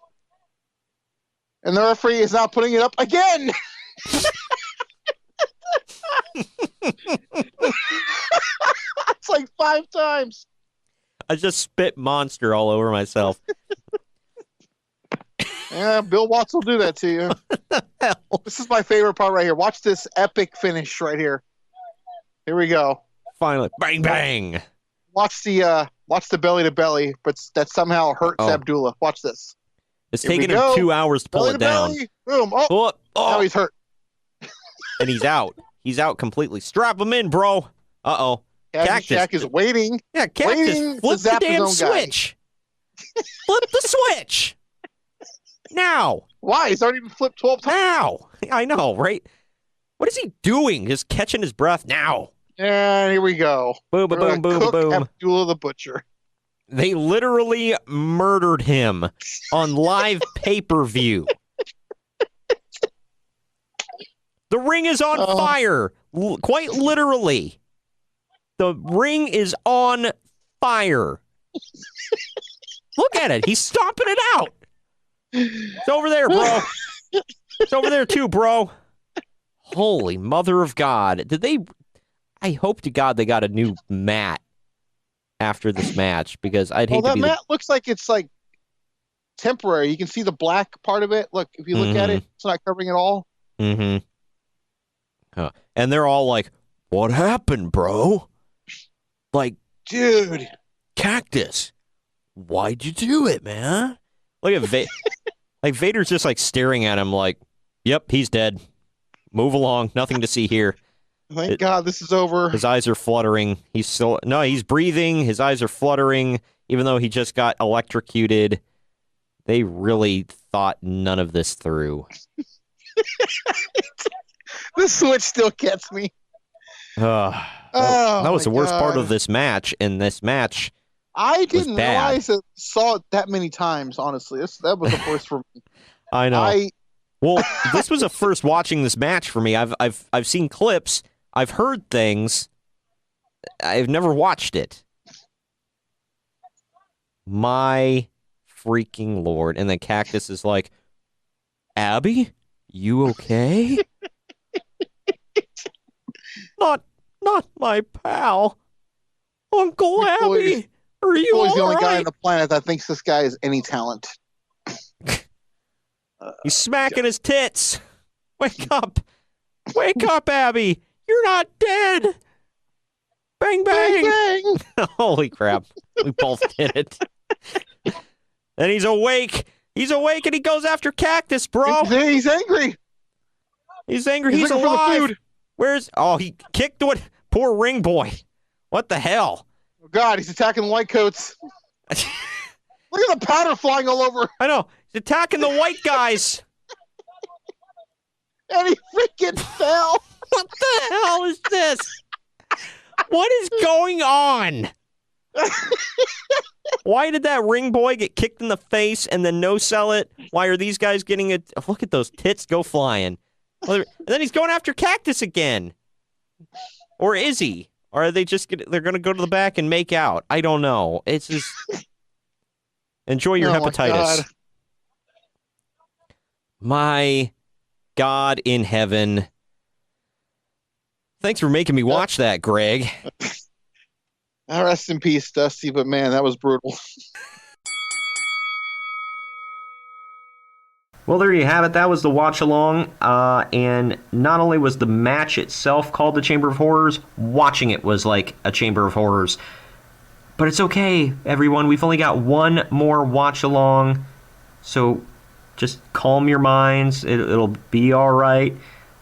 and the referee is now putting it up again. It's 5 times. I just spit monster all over myself. Yeah, Bill Watts will do that to you. This is my favorite part right here. Watch this epic finish right here. Here we go. Finally, bang bang. Watch the belly to belly, but that somehow hurts Abdullah. Watch this. It's taking him 2 hours to pull belly it down. Belly. Boom. Oh. Now he's hurt. And he's out. He's out completely. Strap him in, bro. Uh-oh. Cactus is waiting. Yeah, Cactus, flip the damn switch. Flip the switch. Now. Why? He's already been flipped 12 times. Now. I know, right? What is he doing? Just catching his breath now. And here we go. Boom, boom, boom, boom. Abdullah the Butcher. They literally murdered him on live pay-per-view. The ring is on fire. Quite literally. The ring is on fire. Look at it. He's stomping it out. It's over there, bro. It's over there too, bro. Holy mother of God. I hope to God they got a new mat after this match, because I'd hate to be... Well, that mat looks like it's like temporary. You can see the black part of it. Look, if you look at it, it's not covering it all. Mm-hmm. And they're all like, what happened, bro? Like, dude, Cactus, why'd you do it, man? Look at like Vader's just like staring at him like, yep, he's dead. Move along. Nothing to see here. Thank God this is over. His eyes are fluttering. He's breathing. His eyes are fluttering, even though he just got electrocuted. They really thought none of this through. The switch still gets me. That was the worst part of this match, and this match I didn't realize I saw it that many times, honestly. That was the first for me. I know. Well, this was a first watching this match for me. I've seen clips, I've heard things. I've never watched it. My freaking Lord. And then Cactus is like, Abby, you okay? Not my pal. Uncle Abby, are you all right? He's the only guy on the planet that thinks this guy is any talent. He's smacking his tits. Wake up. Wake up, Abby. You're not dead. Bang, bang. Bang, bang. Holy crap. We both did it. And he's awake. He's awake and he goes after Cactus, bro. He's angry. He's angry. He's alive. He kicked what? Poor ring boy. What the hell? Oh, God, he's attacking the white coats. Look at the powder flying all over. I know. He's attacking the white guys. And he freaking fell. What the hell is this? What is going on? Why did that ring boy get kicked in the face and then no-sell it? Why are these guys getting it? Look at those tits go flying. And then he's going after Cactus again. Or is he? Or are they they're going to go to the back and make out? I don't know. It's just... Enjoy your hepatitis. My God in heaven. Thanks for making me watch that, Greg. Rest in peace, Dusty, but man, that was brutal. Well, there you have it. That was the watch-along, and not only was the match itself called the Chamber of Horrors, watching it was like a Chamber of Horrors. But it's okay, everyone. We've only got one more watch-along, so just calm your minds. It'll be all right.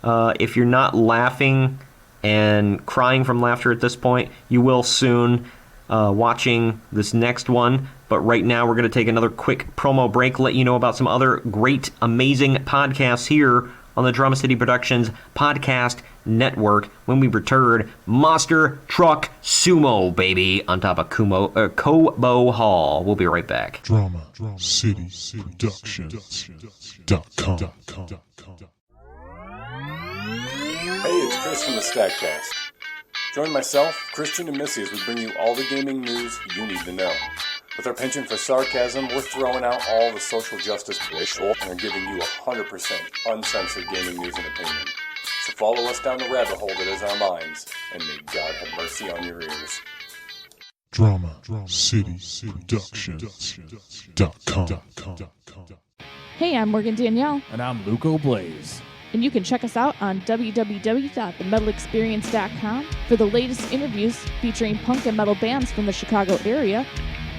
If you're not laughing and crying from laughter at this point, you will soon watching this next one. But right now, we're going to take another quick promo break, let you know about some other great, amazing podcasts here on the Drama City Productions Podcast Network. When we return, Monster Truck Sumo, baby, on top of Cobo Hall. We'll be right back. Drama City Productions.com. Hey, it's Chris from the Stackcast. Join myself, Christian, and Missy as we bring you all the gaming news you need to know. With our penchant for sarcasm, we're throwing out all the social justice bullshit and are giving you 100% uncensored gaming news and opinion. So follow us down the rabbit hole that is our minds, and may God have mercy on your ears. Drama City Productions.com. Hey, I'm Morgan Danielle. And I'm Luco Blaze. And you can check us out on www.themetalexperience.com for the latest interviews featuring punk and metal bands from the Chicago area.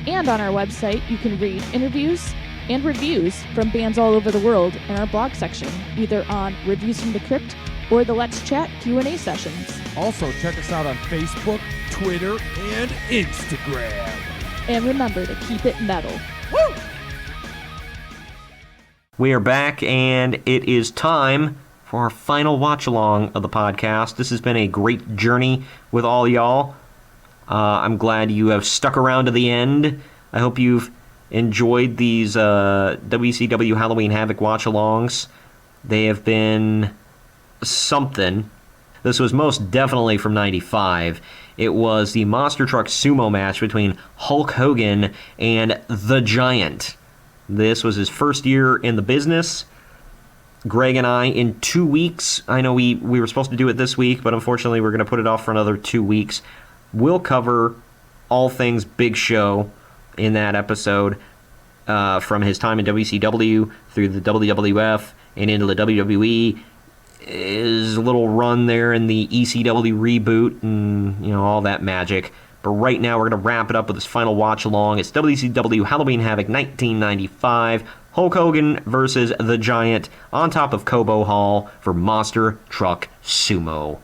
And on our website, you can read interviews and reviews from bands all over the world in our blog section, either on Reviews from the Crypt or the Let's Chat Q&A sessions. Also, check us out on Facebook, Twitter, and Instagram. And remember to keep it metal. Woo! We are back, and it is time for our final watch-along of the podcast. This has been a great journey with all y'all. I'm glad you have stuck around to the end. I hope you've enjoyed these WCW Halloween Havoc watch-alongs. They have been something. This was most definitely from 95. It was the Monster Truck Sumo match between Hulk Hogan and The Giant. This was his first year in the business. Greg and I, in 2 weeks, I know we were supposed to do it this week, but unfortunately we're going to put it off for another 2 weeks. We'll cover all things Big Show in that episode, from his time in WCW through the WWF and into the WWE. His little run there in the ECW reboot and, all that magic. But right now we're going to wrap it up with this final watch-along. It's WCW Halloween Havoc 1995. Hulk Hogan versus The Giant on top of Cobo Hall for Monster Truck Sumo.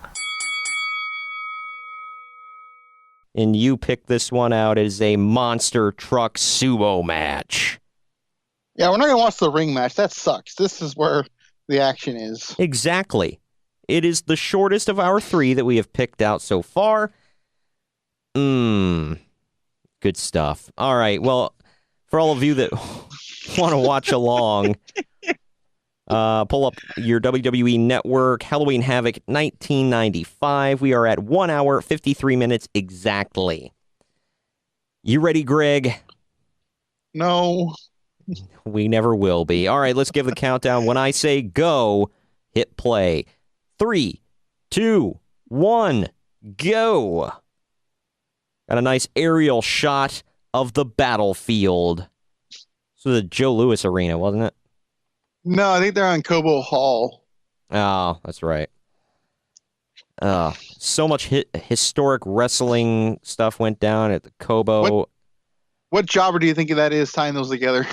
And you picked this one out as a Monster Truck Sumo match. Yeah, we're not going to watch the ring match. That sucks. This is where the action is. Exactly. It is the shortest of our 3 that we have picked out so far. Good stuff. All right, well, for all of you that want to watch along, pull up your WWE Network, Halloween Havoc 1995. We are at 1 hour, 53 minutes exactly. You ready, Greg? No. We never will be. All right, let's give the countdown. When I say go, hit play. 3, 2, 1, go. Got a nice aerial shot of the battlefield. This was the Joe Louis Arena, wasn't it? No, I think they're on Cobo Hall. Oh, that's right. So much historic wrestling stuff went down at the Cobo. What jobber do you think that is tying those together?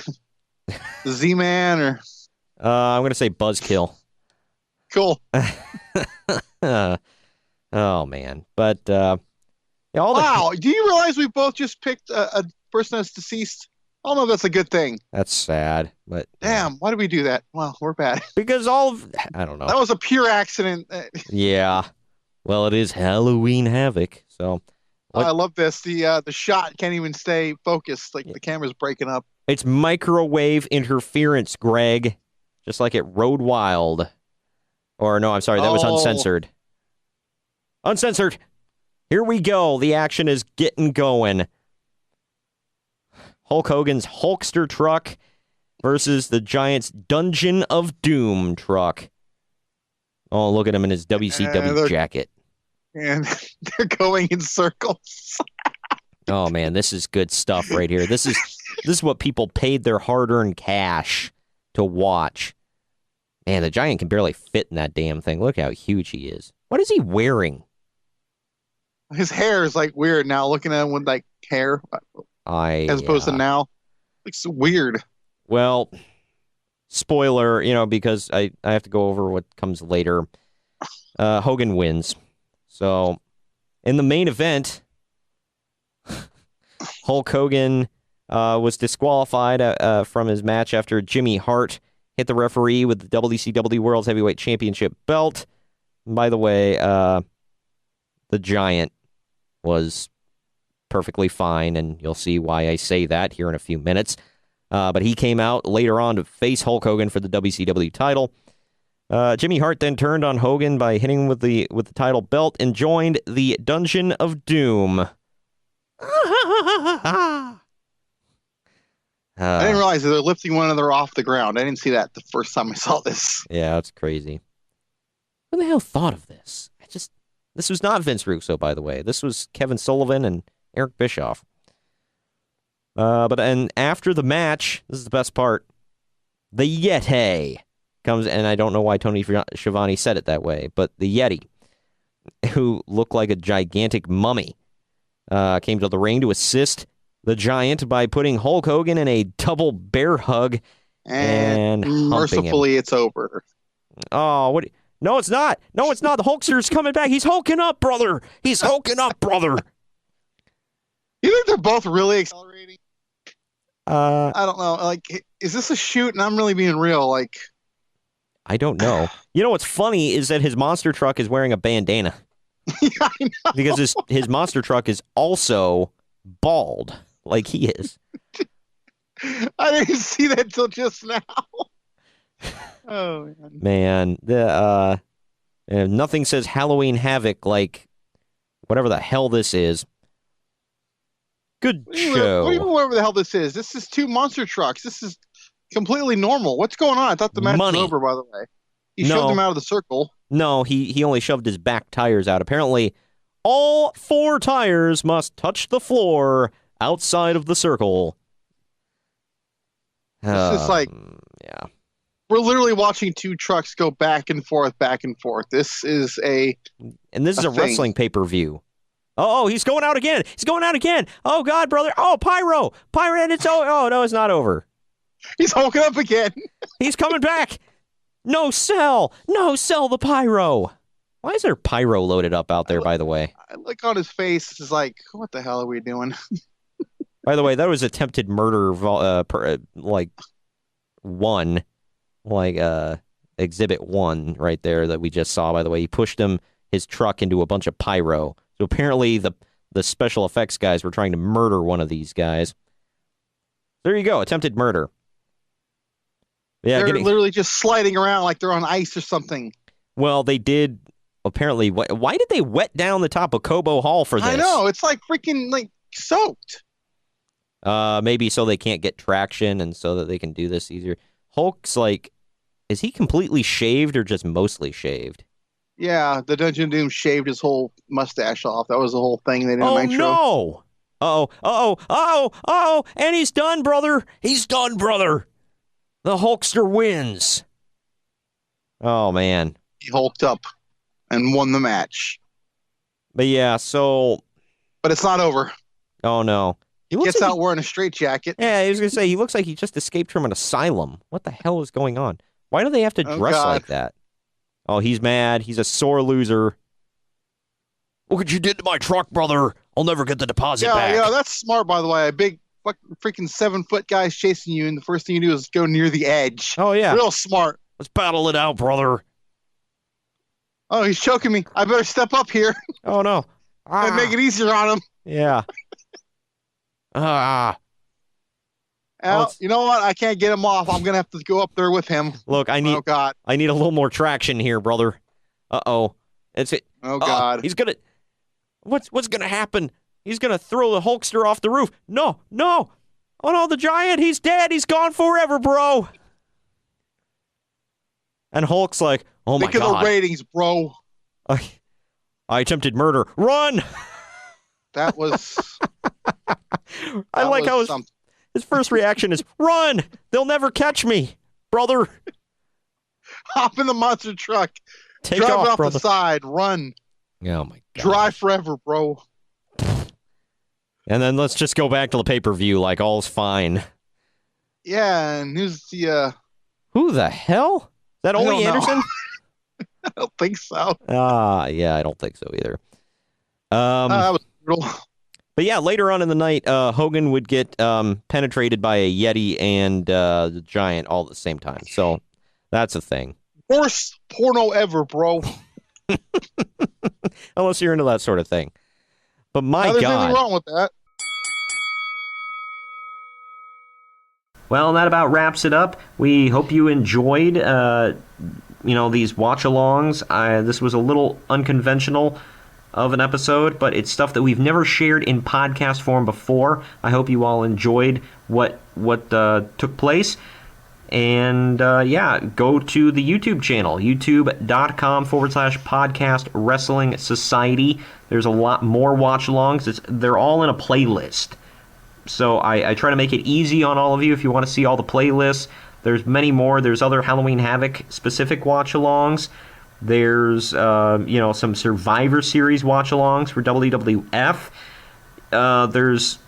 The Z-Man or? I'm going to say Buzzkill. Cool. Oh, man. But, wow, do you realize we both just picked a person that's deceased? I don't know if that's a good thing. That's sad, but... Damn, why did we do that? Well, we're bad. Because I don't know. That was a pure accident. Yeah. Well, it is Halloween Havoc, so... I love this. The shot can't even stay focused. Like, the camera's breaking up. It's microwave interference, Greg. Just like at Road Wild. Or, no, I'm sorry, that was uncensored. Uncensored! Here we go. The action is getting going. Hulk Hogan's Hulkster truck versus the Giant's Dungeon of Doom truck. Oh, look at him in his WCW jacket. And they're going in circles. Oh, man, this is good stuff right here. This is what people paid their hard-earned cash to watch. Man, the Giant can barely fit in that damn thing. Look how huge he is. What is he wearing? His hair is like weird now. Looking at him with like hair, as opposed to now, looks weird. Well, spoiler, because I have to go over what comes later. Hogan wins. So, in the main event, Hulk Hogan was disqualified from his match after Jimmy Hart hit the referee with the WCW World's Heavyweight Championship belt. And by the way, the Giant was perfectly fine, and you'll see why I say that here in a few minutes. But he came out later on to face Hulk Hogan for the WCW title. Jimmy Hart then turned on Hogan by hitting him with the title belt and joined the Dungeon of Doom. I didn't realize that they're lifting one another off the ground. I didn't see that the first time I saw this. Yeah, that's crazy. Who the hell thought of this? This was not Vince Russo, by the way. This was Kevin Sullivan and Eric Bischoff. But after the match, this is the best part. the Yeti comes, and I don't know why Tony Schiavone said it that way, but the Yeti, who looked like a gigantic mummy, came to the ring to assist the Giant by putting Hulk Hogan in a double bear hug and mercifully him. It's over. Oh, what? No, it's not. No, it's not. The Hulkster's coming back. He's hulking up, brother. He's hulking up, brother. You think they're both really accelerating? I don't know. Like, is this a shoot? And I'm really being real. Like, I don't know. You know what's funny is that his monster truck is wearing a bandana. Yeah, I know. Because his monster truck is also bald, like he is. I didn't see that till just now. Oh man, the nothing says Halloween Havoc like whatever the hell this is. Good show. What do you mean, whatever the hell this is? This is 2 monster trucks. This is completely normal. What's going on? I thought the match was over, by the way. He shoved him out of the circle. No, he only shoved his back tires out. Apparently, all 4 tires must touch the floor outside of the circle. This is like, yeah. We're literally watching 2 trucks go back and forth, back and forth. This is a wrestling pay-per-view. Oh, he's going out again. He's going out again. Oh, God, brother. Oh, Pyro. And it's no, it's not over. He's hulking up again. He's coming back. No sell the Pyro. Why is there Pyro loaded up out there, by the way? I look on his face. It's like, what the hell are we doing? By the way, that was attempted murder, exhibit 1 right there that we just saw. By the way, he pushed his truck into a bunch of pyro. So apparently the special effects guys were trying to murder one of these guys. There you go, attempted murder. Yeah, they're literally just sliding around like they're on ice or something. Well, they did apparently. Why did they wet down the top of Cobo Hall for this? I know, it's like freaking like soaked. Maybe so they can't get traction and so that they can do this easier. Hulk's like, is he completely shaved or just mostly shaved? Yeah, the Dungeon Doom shaved his whole mustache off. That was the whole thing they did in Nitro. Oh, no! Uh-oh, and he's done, brother! He's done, brother! The Hulkster wins. Oh, man. He hulked up and won the match. But yeah, so... But it's not over. Oh, no. He gets out wearing a straitjacket. Yeah, I was going to say, he looks like he just escaped from an asylum. What the hell is going on? Why do they have to dress like that? Oh, he's mad. He's a sore loser. Look what you did to my truck, brother. I'll never get the deposit back. Yeah, that's smart, by the way. A big freaking 7-foot guy's chasing you, and the first thing you do is go near the edge. Oh, yeah. Real smart. Let's battle it out, brother. Oh, he's choking me. I better step up here. Oh, no. And make it easier on him. Yeah. You know what? I can't get him off. I'm going to have to go up there with him. Look, I need a little more traction here, brother. Uh-oh. It's it. Oh, God. He's going to... What's going to happen? He's going to throw the Hulkster off the roof. No. Oh, no, the Giant. He's dead. He's gone forever, bro. And Hulk's like, oh, my God. Think of the ratings, bro. I attempted murder. Run! That was... I like how his first reaction is, run! They'll never catch me, brother. Hop in the monster truck. Take Drive off, off brother. the side. Run. Oh, my God. Drive forever, bro. And then let's just go back to the pay-per-view like all's fine. Yeah, and who's the... Who the hell? Is that Ole Anderson? I don't think so. Yeah, I don't think so either. That was brutal. But yeah, later on in the night, Hogan would get penetrated by a Yeti and the Giant all at the same time. So that's a thing. Worst porno ever, bro. Unless you're into that sort of thing. But my there's God. nothing wrong with that. Well, that about wraps it up. We hope you enjoyed, these watch-alongs. This was a little unconventional of an episode, but it's stuff that we've never shared in podcast form before. I hope you all enjoyed what took place. And go to the YouTube channel, youtube.com/podcast wrestling society. There's a lot more watch-alongs. They're all in a playlist. So I try to make it easy on all of you if you want to see all the playlists. There's many more. There's other Halloween Havoc specific watch-alongs. There's some Survivor Series watch-alongs for WWF. There's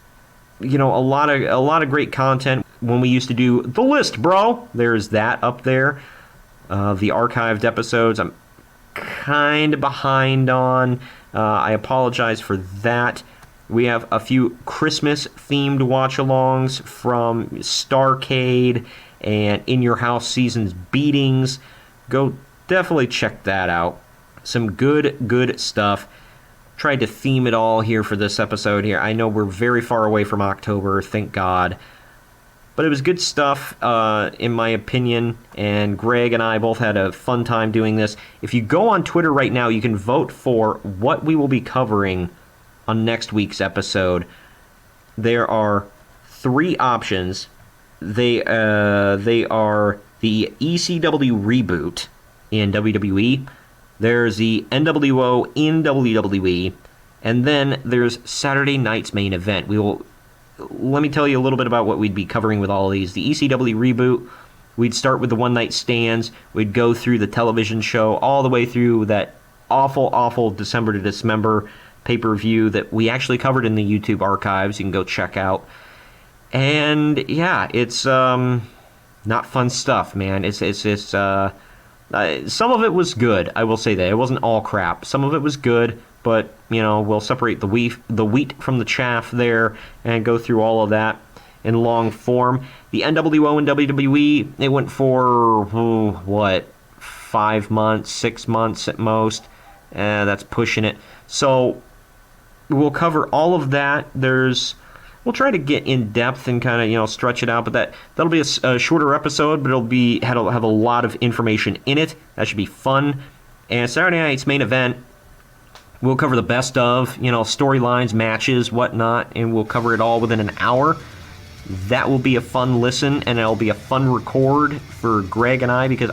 a lot of great content. When we used to do the list, bro, there's that up there. The archived episodes, I'm kind of behind on. I apologize for that. We have a few Christmas-themed watch-alongs from Starcade and In Your House Season's Beatings. Go definitely check that out. Some good stuff. Tried to theme it all here for this episode here. I know we're very far away from October, thank God. But it was good stuff, in my opinion, and Greg and I both had a fun time doing this. If you go on Twitter right now, you can vote for what we will be covering on next week's episode. There are 3 options. They are the ECW reboot in WWE. There's the NWO in WWE, and then there's Saturday night's main event. Let me tell you a little bit about what we'd be covering with all of these. The ECW reboot, we'd start with the one-night stands. We'd go through the television show all the way through that awful December to Dismember pay-per-view that we actually covered in the YouTube archives. You can go check out. And yeah, it's not fun stuff, man. It's some of it was good. I will say that it wasn't all crap. Some of it was good, but we'll separate the wheat from the chaff there and go through all of that in long form. The NWO and WWE, it went for 5 months, 6 months at most. That's pushing it. So we'll cover all of that. We'll try to get in depth and kind of stretch it out, but that'll be a shorter episode, but it'll have a lot of information in it. That should be fun. And Saturday night's main event, we'll cover the best of storylines, matches, whatnot, and we'll cover it all within an hour. That will be a fun listen, and it'll be a fun record for Greg and I, because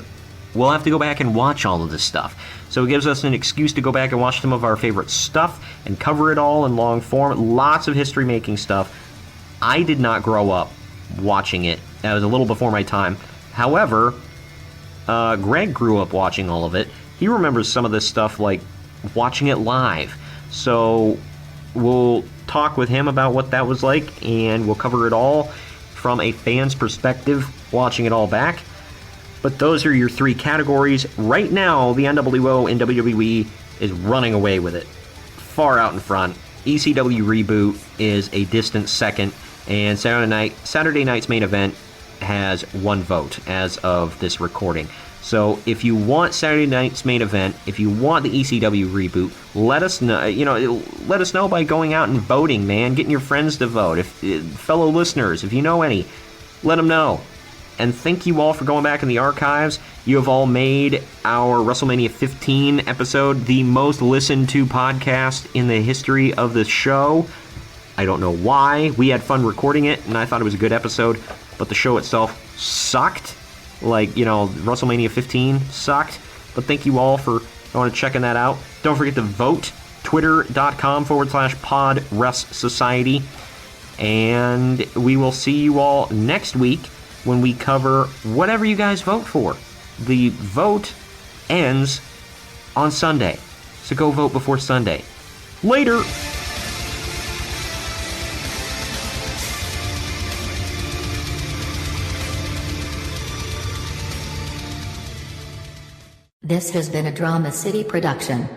we'll have to go back and watch all of this stuff. So it gives us an excuse to go back and watch some of our favorite stuff and cover it all in long form. Lots of history-making stuff. I did not grow up watching it. That was a little before my time. However, Greg grew up watching all of it. He remembers some of this stuff like watching it live. So we'll talk with him about what that was like, and we'll cover it all from a fan's perspective, watching it all back. But those are your 3 categories. Right now, the NWO and WWE is running away with it. Far out in front. ECW reboot is a distant second. And Saturday night's main event has 1 vote as of this recording. So if you want Saturday night's main event, if you want the ECW reboot, let us know. Let us know by going out and voting, man. Getting your friends to vote. Fellow listeners, if you know any, let them know. And thank you all for going back in the archives. You have all made our WrestleMania 15 episode the most listened to podcast in the history of the show. I don't know why. We had fun recording it, and I thought it was a good episode, but the show itself sucked. WrestleMania 15 sucked. But thank you all for going and checking that out. Don't forget to vote. Twitter.com/PodWrestSociety. And we will see you all next week when we cover whatever you guys vote for. The vote ends on Sunday, so go vote before Sunday. Later! This has been a Drama City production.